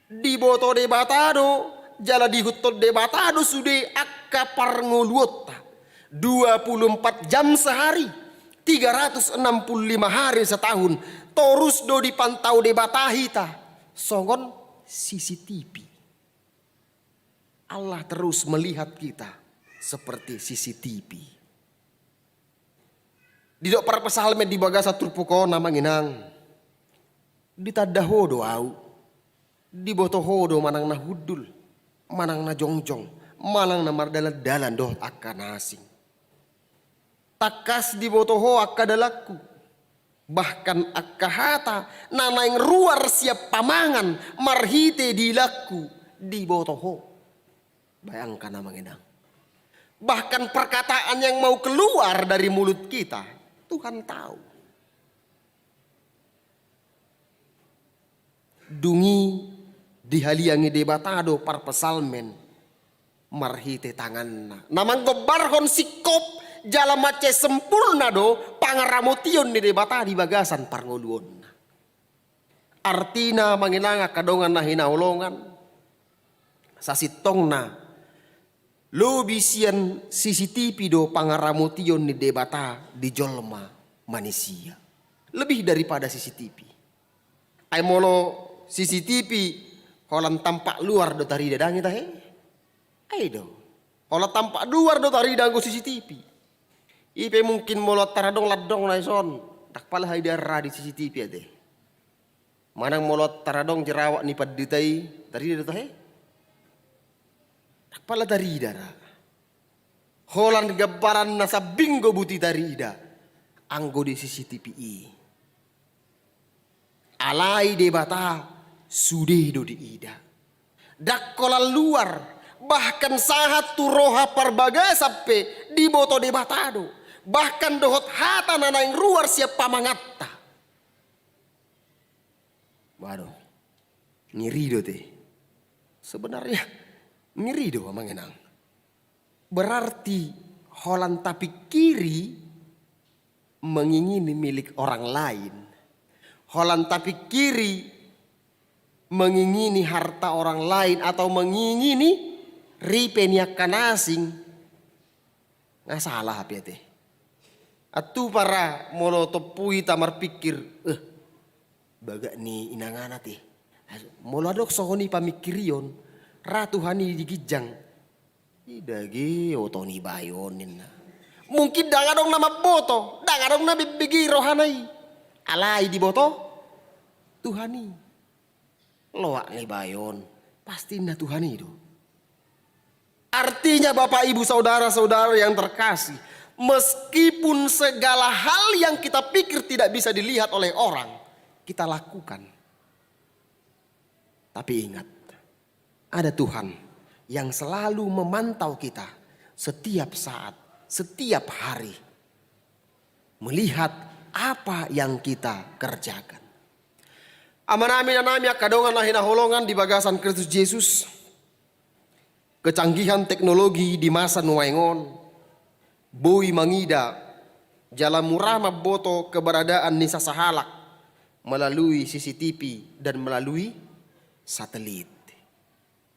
Di boto debata do. Jala di hutol debata do sude akka parngoluota. 24 jam sehari. 365 hari setahun. Terus do dipantau debata hita. Songon CCTV. Allah terus melihat kita seperti CCTV. Di dok para pesalme di bagasa turpukona manginang. Di tadahodo au. Di botohodo manang na hudul. Manang na jongjong. Manang na mardala-dalan doh akan asing. Takas di botoho akka dalaku. Bahkan akka hata nanaing ruar siap pamangan marhite di laku di botoho. Bayangkan nama ngenang. Bahkan perkataan yang mau keluar dari mulut kita Tuhan tahu. Dungi dihaliangi debatado par pesalmen marhite tanganna. Namang gobarhon sikop jala mace sempurna do pangaramotion di debata di bagasan parngoluon. Artina manginanga kadongan na hinaulongan. Sasitongna lobisian CCTV do pangaramotion di debata di jolma manusia. Lebih daripada CCTV. Ay molo CCTV holan tampak luar do tari dadang ita he. Ay do. Holan tampak luar do tari dadang CCTV. Ipe mungkin molot taradong ladong na ison. Tak pala hay darah di CCTV ade. Manang molot taradong jerawak ni paditai. Dari dito he. Tak pala dari darah. Holan gabaran na sa bingo buti dari ida. Anggo di CCTV i. Alai debata sude do di ida. Dakola luar. Bahkan sahat turoha parbaga sampai di boto debatado. Bahkan dohot hata nanaing ruar siap pamangatta. Waduh. Ngiri do teh. Sebenarnya ngiri do mangenang. Berarti holan tapi kiri mengingini milik orang lain. Holan tapi kiri mengingini harta orang lain atau mengingini ripeniakan asing. Nggak salah apa teh. Atu para molotopui tamar pikir, baga ni inangana teh. Molo adok sohoni pamikirion, ratuhani digijang. Idagi otoni bayonin. Mungkin dangadong nama boto, dangadong na bibigi rohanai. Alai di boto, Tuhani. Loak ni bayon, pasti na Tuhani itu. Artinya Bapak Ibu Saudara-saudara yang terkasih, meskipun segala hal yang kita pikir tidak bisa dilihat oleh orang, kita lakukan. Tapi ingat, ada Tuhan yang selalu memantau kita setiap saat, setiap hari. Melihat apa yang kita kerjakan. Amanami kadongan lahina holongan di bagasan Kristus Yesus. Kecanggihan teknologi di masa nuwaingon. Bui mangida jalan murah maboto keberadaan Nisa Sahalak melalui CCTV dan melalui satelit.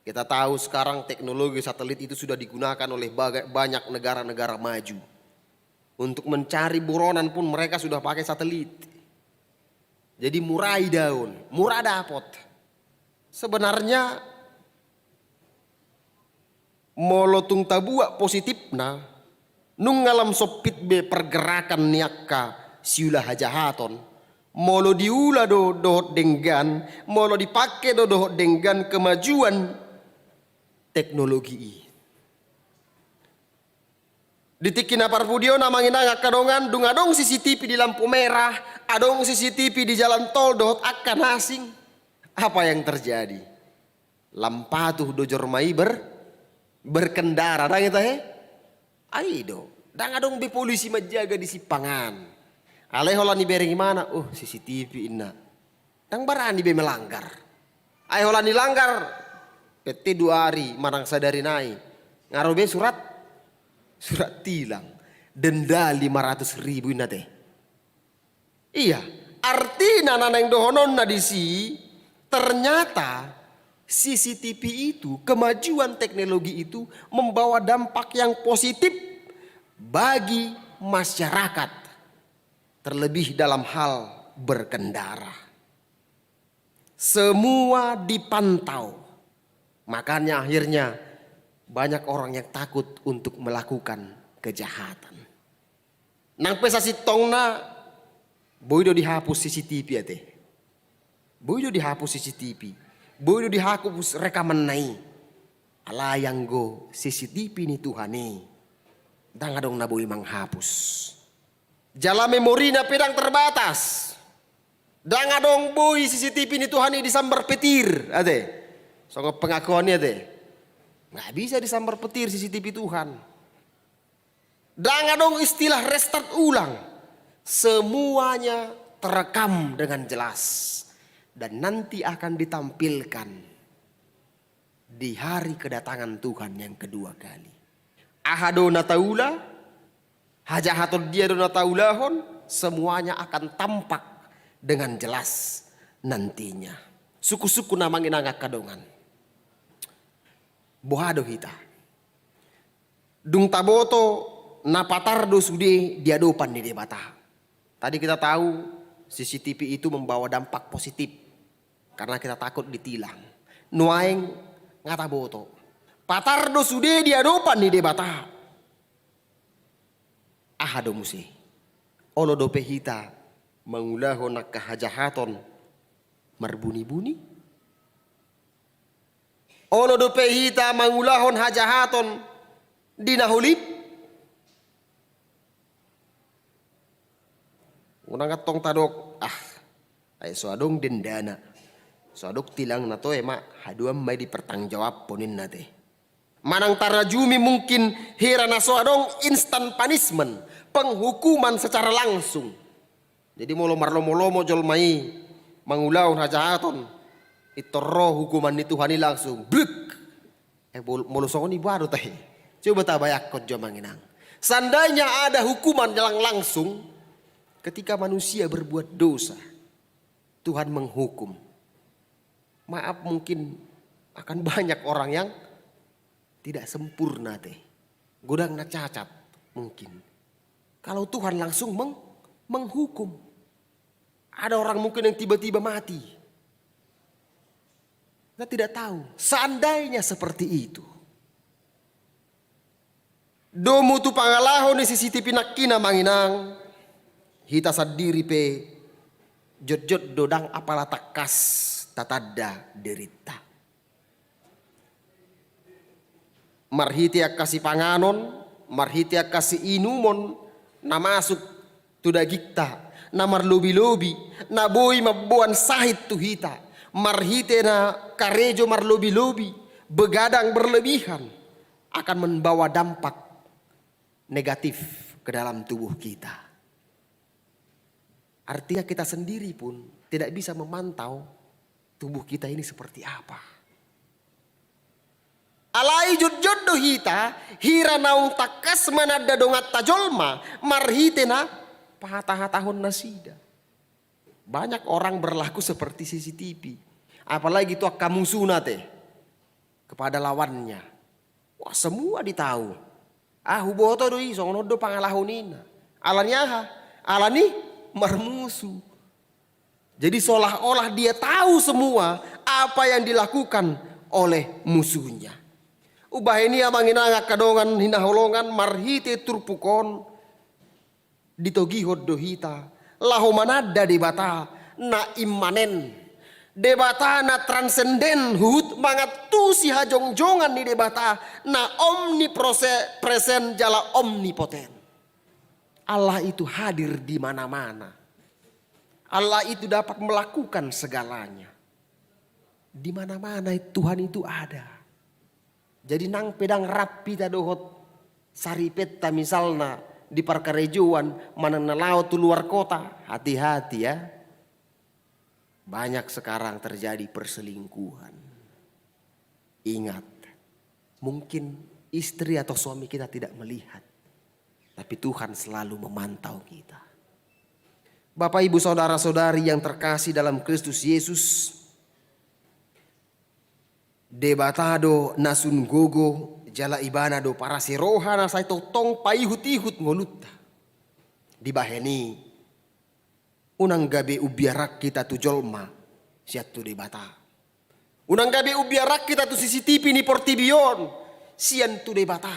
Kita tahu sekarang teknologi satelit itu sudah digunakan oleh banyak negara-negara maju. Untuk mencari buronan pun mereka sudah pakai satelit. Jadi murah daun, murah dapot. Sebenarnya molotung tabua positif na nung ngalam sopit be pergerakan niakka siulah hajahaton molo diula dohot denggan, molo dipakai dohot denggan kemajuan teknologi. Ditikin parpudio namangin nangak kadongan dungadong CCTV di lampu merah, adong CCTV di jalan tol dohot akan asing. Apa yang terjadi? Lampatuh dojormai berkendara, dang itu aido, dang adong be polisi menjaga di sipangan. Alehola ni bereng mana? Oh CCTV ina, dang barani be melanggar. Alehola ni langgar, PT 2 hari marang sadari nai, ngarobe surat tilang, denda 500.000 ina teh. Iya, artinya nanang dohonon na disi, ternyata CCTV itu, kemajuan teknologi itu membawa dampak yang positif bagi masyarakat, terlebih dalam hal berkendara. Semua dipantau, makanya akhirnya banyak orang yang takut untuk melakukan kejahatan. Nang pesasi tongna, boy do dihapus CCTV ya teh. Boy do dihapus CCTV. Boy do dihapus rekaman nai. Alayang go CCTV ni Tuhani. Dangadong na boy manghapus. Jala memori na pedang terbatas. Dangadong boy CCTV ni Tuhani disambar petir. Ade. So pengakuannya teh. Nggak bisa disambar petir CCTV Tuhan. Jangan dong istilah restart ulang. Semuanya terekam dengan jelas. Dan nanti akan ditampilkan di hari kedatangan Tuhan yang kedua kali. Ahadona taula, hajahatun dia dona taulahon, semuanya akan tampak dengan jelas nantinya. Suku-suku namangin angak kadongan. Bohado hita. Dung taboto napatardo sude diadopan di debata. Tadi kita tahu CCTV itu membawa dampak positif karena kita takut ditilang. Nuaeng ngataboto. Patardo sude diadopan di debata. Ahado musi. Olo dope hita mangulaho nak kahajahaton marbuni-buni. Olo dope hita mangulahon hajahaton dinahulip. Unang atong tadok, ay suadong dendana. Suadok tilang na to mak haduam may dipertanggjawab ponin nate. Manang tarajumi mungkin hira na suadong instant punishment, penghukuman secara langsung. Jadi molo marlomo jolmai mangulahon hajahaton. Itoro hukuman ni Tuhan ini langsung bruk. Molusong ni baru teh. Coba tabayak kot jomanginang. Seandainya ada hukuman yang langsung ketika manusia berbuat dosa, Tuhan menghukum. Maaf mungkin akan banyak orang yang tidak sempurna teh. Godang na cacat mungkin. Kalau Tuhan langsung menghukum. Ada orang mungkin yang tiba-tiba mati. Kita tidak tahu. Seandainya seperti itu. Domu tu pangalahon ni CCTV nakina manginang. Hita sadiri pe. Jot-jot dodang apala takas tatada derita. Marhiti kasih panganon. Marhiti kasih inumon. Na masuk tudagikta. Na marlobi-lobi. Na boy mabuan sahit tu hita. Marhite na karejo marlobi-lobi, begadang berlebihan akan membawa dampak negatif ke dalam tubuh kita. Artinya kita sendiri pun tidak bisa memantau tubuh kita ini seperti apa. Alai jod-jod dohita hira naung takas manada dongat tajolma marhite na pahatah-tahun nasida. Banyak orang berlaku seperti CCTV. Apalagi itu kamusuna teh kepada lawannya. Wah semua ditahu. Huboto doi songonodo pangalahunina. Alani marmusu. Jadi seolah-olah dia tahu semua apa yang dilakukan oleh musuhnya. Ubah ini amanginanga kadongan hinaholongan marhite turpukon ditogihod dohita Laho manada debata na imanen. Debata na transenden hut mangat tu si hajong-jongan ni debata na omnipresent jala omnipoten. Allah itu hadir di mana-mana. Allah itu dapat melakukan segalanya. Di mana-mana Tuhan itu ada. Jadi nang pedang rapi tadohot saripeta misalnya di parkarejuan mana laut tu luar kota, hati-hati ya. Banyak sekarang terjadi perselingkuhan. Ingat, mungkin istri atau suami kita tidak melihat, tapi Tuhan selalu memantau kita. Bapak, Ibu, saudara-saudari yang terkasih dalam Kristus Yesus, debatado nasun gogo jala ibana do para siroha na say tong paihut-ihut ngolutta. Di baheni unang gabi ubiarak kita tu jolma siat tu debata. Unang gabi ubiarak kita tu CCTV ni portibion sian tu debata.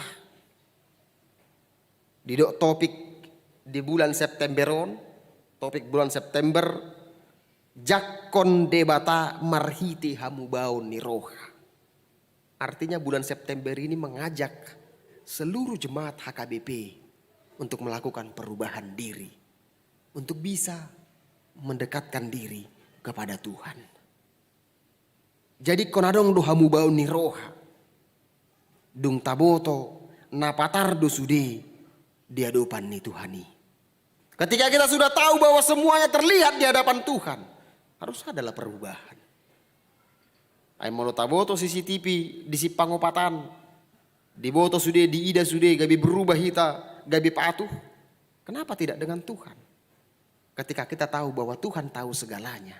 Di dok topik di bulan Septemberon, topik bulan September, jakon debata marhiti hamubaun ni roha. Artinya bulan September ini mengajak seluruh jemaat HKBP untuk melakukan perubahan diri. Untuk bisa mendekatkan diri kepada Tuhan. Jadi konadong do hamubaun ni roha. Dung taboto napatar do sude di hadapan ni Tuhani. Ketika kita sudah tahu bahwa semuanya terlihat di hadapan Tuhan, harus adalah perubahan. Ay molo taboto CCTV di Sipangopatan, di boto sude di ida sude gabi berubah hita, gabi patuh. Kenapa tidak dengan Tuhan? Ketika kita tahu bahwa Tuhan tahu segalanya,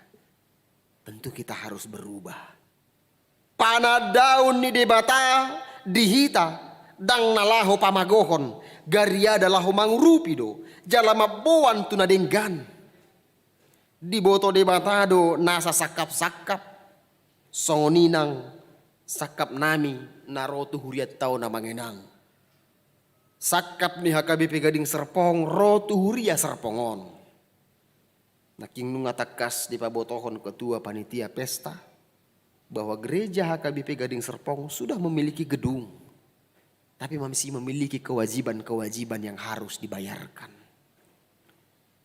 tentu kita harus berubah. Panadaun ni debata dihita dang nalaho pamagohon garia dalahu mangurupido jalama boan tunadenggan. Di boto debatado nasa sakap-sakap songoninang sakap nami narotu huriat tau na mangenang. Sakap ni HKBP Gading Serpong rotu huria serpongon. Naking nungatakas di pabotohon ketua panitia pesta bahwa gereja HKBP Gading Serpong sudah memiliki gedung, tapi masih memiliki kewajiban-kewajiban yang harus dibayarkan.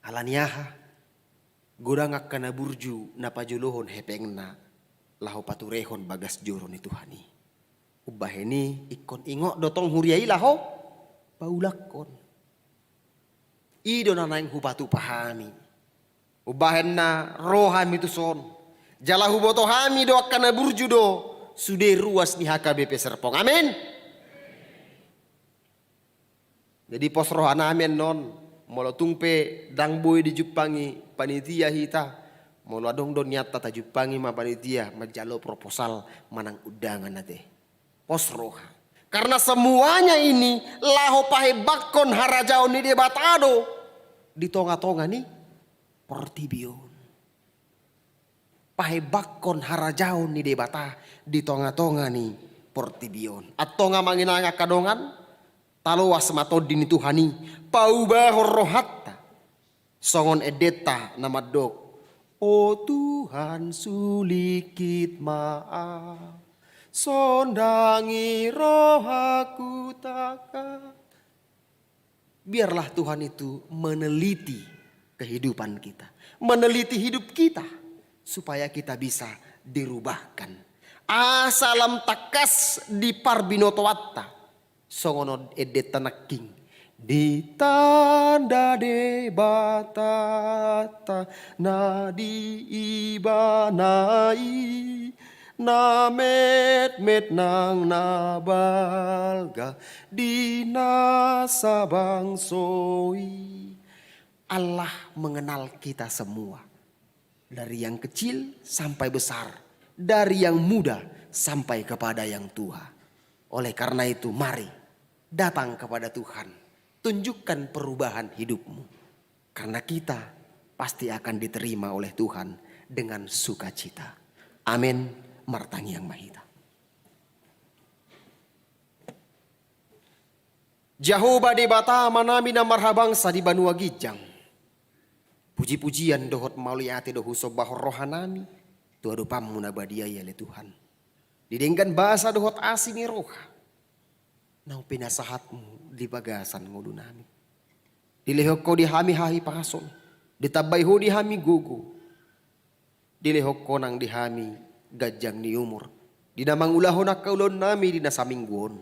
Alaniaha godangak kana burju napajulohon hepengna lahu paturehon bagas joron itu hani. Ubaheni ikon ingok dotong huriai laho paulakon. Ido nanaing hupatu pahami. Ubahen na roham itu son. Jala huboto hami do kana burju do sude ruas ni HKBP Serpong. Amin. Jadi pos rohana amin non. Molo tungpe dang boy di Jupangi panitia hita. Molo adong don nyata ta Jupangi ma panitia majalo proposal manang udangan nate. Pos roha. Karena semuanya ini laho pahe bakon harajao ni debatado di tonga-tonga ni portibion. Pahebakon harajao ni debata di tonga-tonga ni portibion. Atau nga manginanga kadongan talowas matodin ni Tuhani paubahor rohatta songon edeta namadok. O Tuhan sulikit maaf sondangi rohaku takkan. Biarlah Tuhan itu meneliti kehidupan kita, meneliti hidup kita supaya kita bisa dirubahkan. Asalam takas di parbinotowatta songono edetanaking di tanda debatata na di ibanai na met nang nabalga di nasabang soi. Allah mengenal kita semua. Dari yang kecil sampai besar. Dari yang muda sampai kepada yang tua. Oleh karena itu mari datang kepada Tuhan. Tunjukkan perubahan hidupmu. Karena kita pasti akan diterima oleh Tuhan dengan sukacita. Amin. Martangi yang mahita. Jehovah debata manami na marhabangsa di Banua Gijang. puji-pujian dohot mauliate dohu sobah rohanami. Tuhan pamu nabadia ya le Tuhan. Didenggan bahasa dohot asini roha. Nau pinasahatmu di bagasan ngudu nami. Dilehok ko di hami hahi pason. Ditabay ho di hami gugu. Dilehok ko nang di hami gajang ni umur. Dinamang ulahon nak kaulon nami di nasamingguon.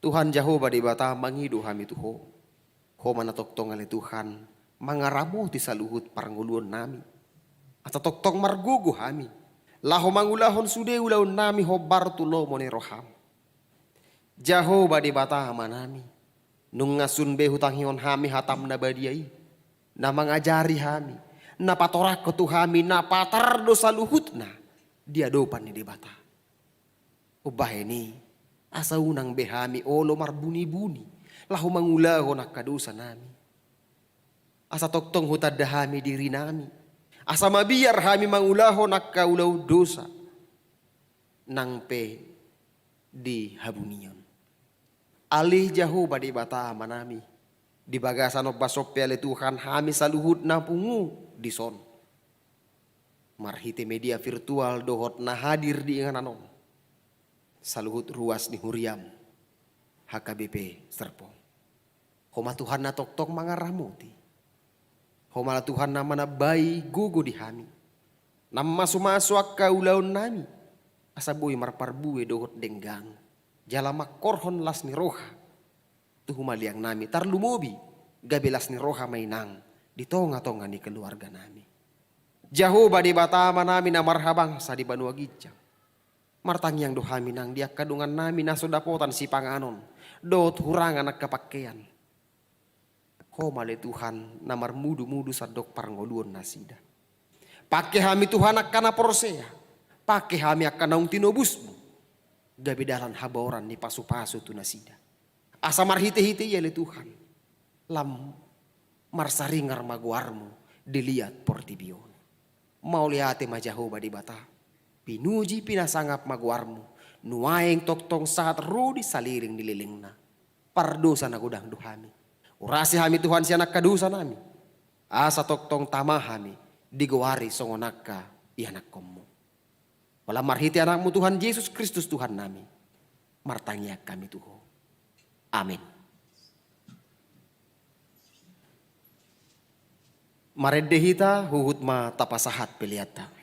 Tuhan Jehovah di bata mangidu hami tuho. Ho manatoktong ali Tuhan mangaramu ti saluhut paranguluon nami. At toktong margugu hami. Laho mangulahon sude ulahon nami ho bartulo mone roham. Jehovah di bata manami. Nung ngasun be hutang hion hami hatam na badiai. Na mangajari hami. Na patorak ko tu hami na patar dosa luhut na. Dia dopan ni di bata. Ubah ini asa unang behami olo marbuni-buni. Lahu mangulaho nak kadusa nami. Asa toktong hutad hami diri nami. Asa mabiar hami mangulaho nak kaulaw dosa. Nang pe di habunion. Alih Jehovah di bata manami. Di bagasan o basok pe Tuhan hami saluhut na pungu di son. Marhite media virtual dohot na hadir di ingananon. Saluhut ruas ni huriam. HKBP Serpong. Homa Tuhan na tok-tok mangaramuti. Homa Tuhan na manabai gugu di hami. Nam masu-masu akka ulaun nami. Asabuy marparbuwe dohot denggang. Jalamak korhon las ni roha. Tuhumaliang nami tarlumobi. Gabelas ni roha mainang. Di tonga-tonga ni keluarga nami. Jehovah di batama nami na marhabang sa di banua gijang. Martangyang dohami nang dia kadungan nami na sodapotan si panganon. Dot hurangan nak kapakaian. Homale Tuhan na marmudu-mudu sa dok parangoluon nasida. Pake hami Tuhan akan porsea. Pake hami akan naung tinobusmu. Gabidalan haboran ni pasu-pasu tu nasida. Asa marhite-hite ya le Tuhan. Lam marsaringar maguarmu dilihat portibion. Mau liate Jehovah di bata. Pinuji pinasangap maguarmu. Nuaeng toktong saat rudi saliring nililingna. Pardosa na gudang duhami. Urasi hami Tuhan si anak kadusa nami. Asa toktong tama hami. Digawari songonaka ianak komu. Wala marhiti anakmu Tuhan Yesus Kristus Tuhan nami. Martangya kami Tuhan. Amin. Maredehita huhut ma tapasahat peliata.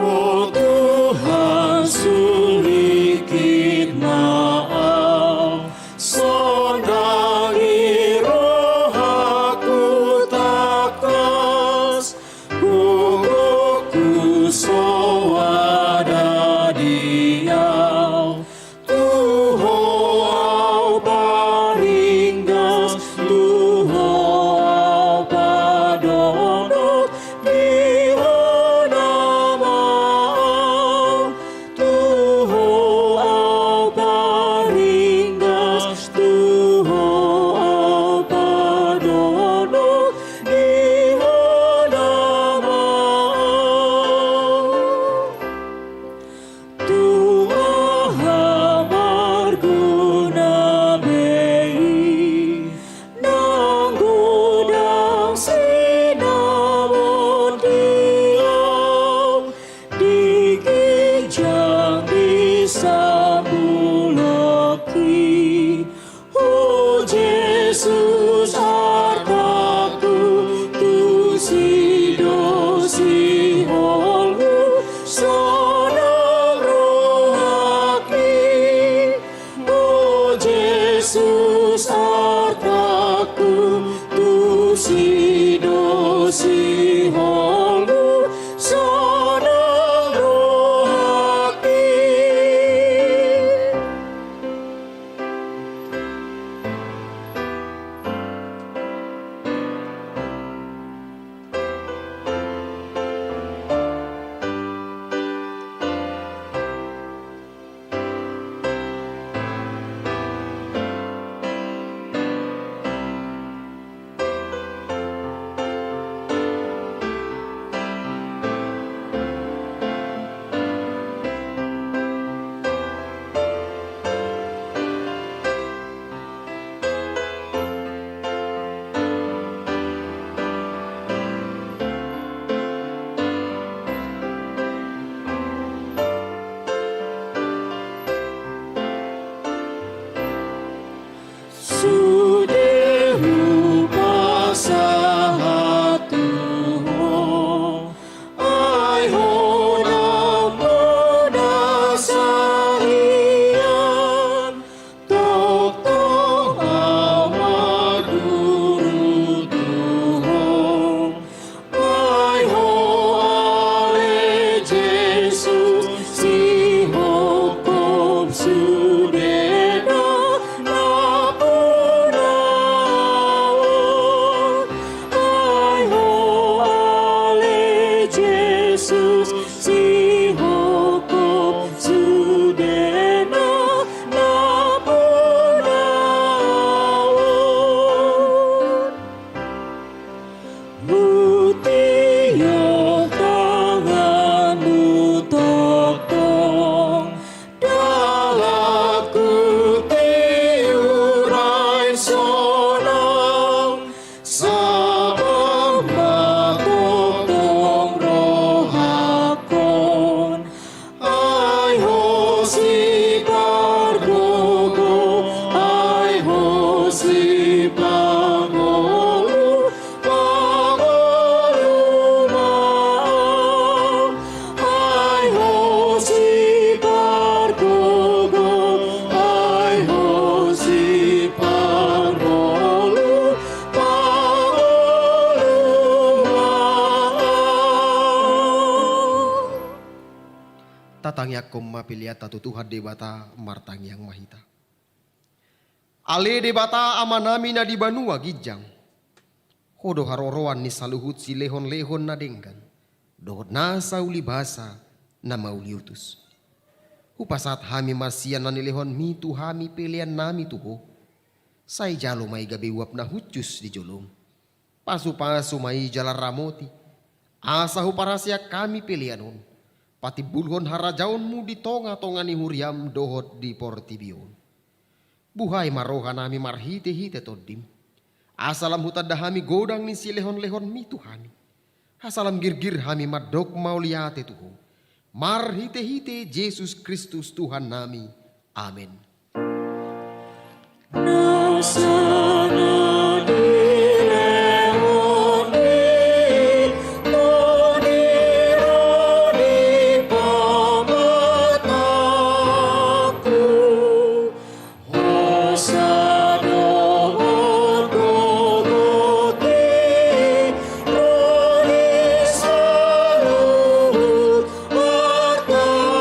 O Tuhan sulikit maaf, sonangi roh aku takkan si hukum sudena namunaun Butiyo tanganmu tokong Dalaku tiurai sonong Sabang matotong rohakon Ai ho si pargogo Ai ho si pangolu Pangolu mau Ai ho si pargogo Ai ho si pangolu Pangolu mau Tatang yakom mapiliat tatu Tuhan debata martang yang mahita. Ale debata amanami na di banua gijang. Hodo haroroan ni saluhut si lehon-lehon na denggan. Dohot na sauli basa na mauliutus. Upasat hami marsian na nilehon mitu hami pilihan nami tuho. Say jalo may gabi wap na hutyus di jolong. Pasu-pasu may jalar ramoti. Asa huparasya kami pilihanon. Pati bulhon harajaunmu di tonga-tonga ni huriam dohot di portibion. Buhay maroha nami marhite-hite todim. Asalam hutad hami godang ni si lehon-lehon mitu hami. Asalam girgir hami madok mauliate tuho. Marhite-hite Yesus Kristus Tuhan nami. Amin. Nasana dileoni Monironi pamataku Hosano Gogoti Roni salut hartaku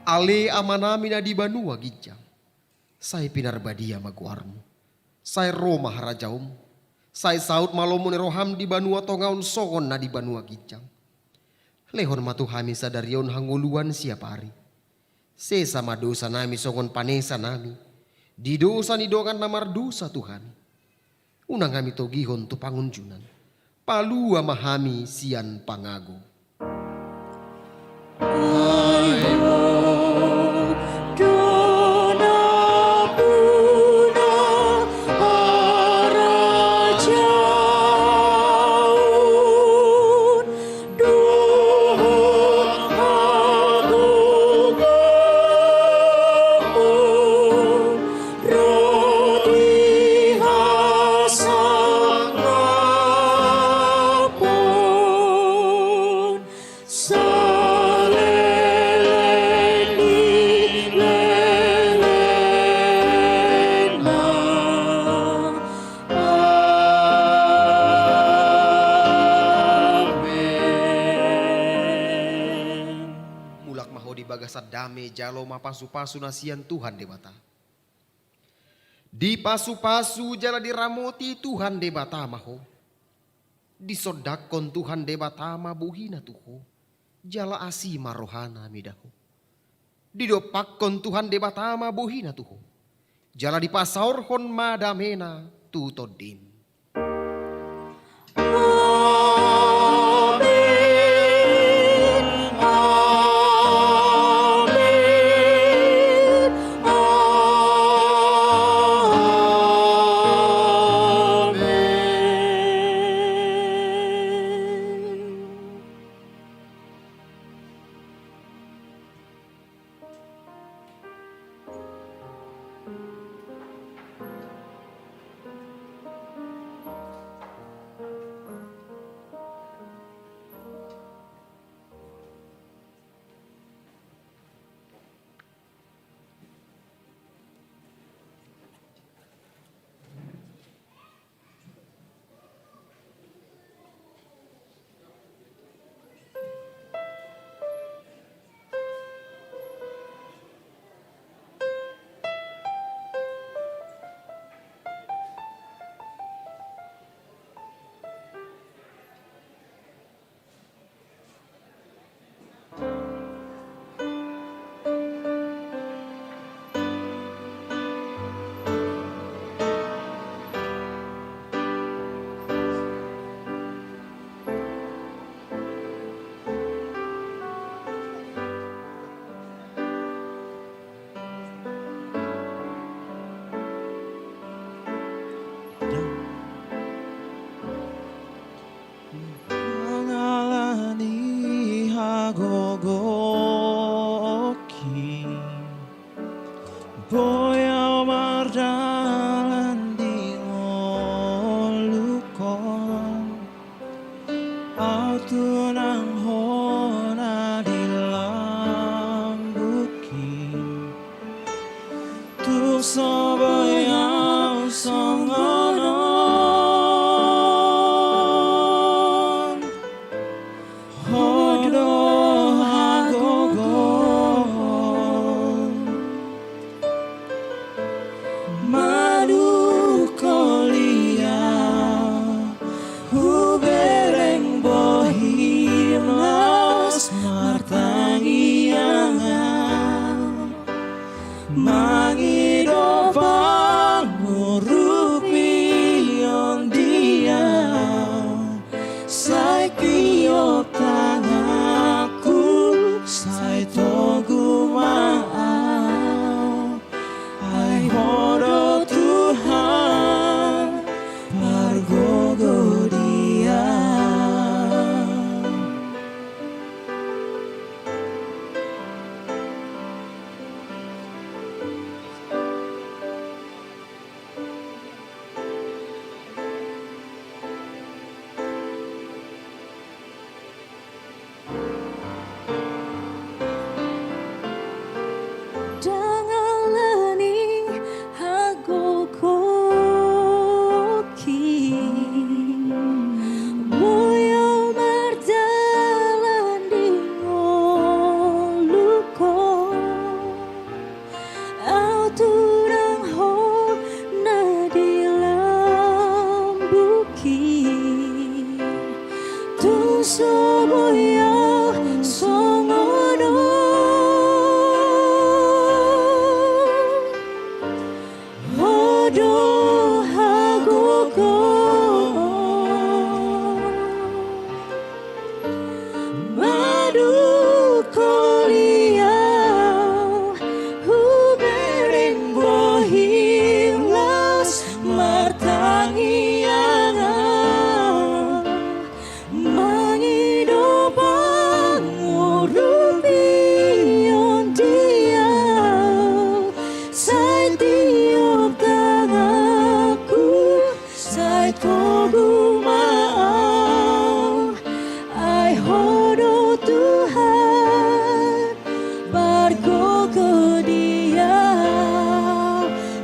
Ale amanami na di banua gijang. Say pinarbadia maguarmu. Say Roma harajaum. Say saut malomo ni roham di banua tongaun songon na di banua gijang. Lehon matuhami sadarion hanguluan siap hari. Sesama dosa nami songon panesa nami. Di dosa ni dongan namar dosa Tuhan. Unang kami togihon tu pangunjunan. Palua mahami sian pangago. Mulak maho di bagasat dame jalo mapasu-pasu nasian Tuhan debata. Di pasu-pasu jala diramoti Tuhan debata maho. Disodakon Tuhan debata mabuhina tuho. Jala asi marohana midaho. Didopakon Tuhan debata mabuhina tuho. Jala dipasaurhon madamena tutodim. gogoki boya mardalan di olukon autu nang hona di lambuki tu sobayang songonon hodo hagogon madu kolia hubereng bohim las martangiangan mangidopang ngurupion dia sai tiop tangaku sai togu maaf ai hodo Tuhan margogo dia. Janganlani hagogoki boyo mardalan di ngoluko auturang ho nadilambuki tu soboya songono hodo hagogon madu kolia hubereng bohim las martangiangan mangidopang ngurupion dia sai tiop tangaku sai togu maaf ai hodo Tuhan bargogo dia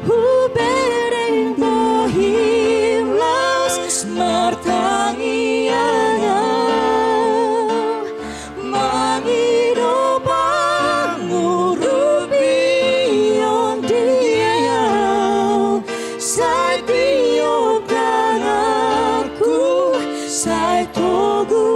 hubereng bohim las martangiangan mangidopang ngurupion dia sai tiop tanganku sai togu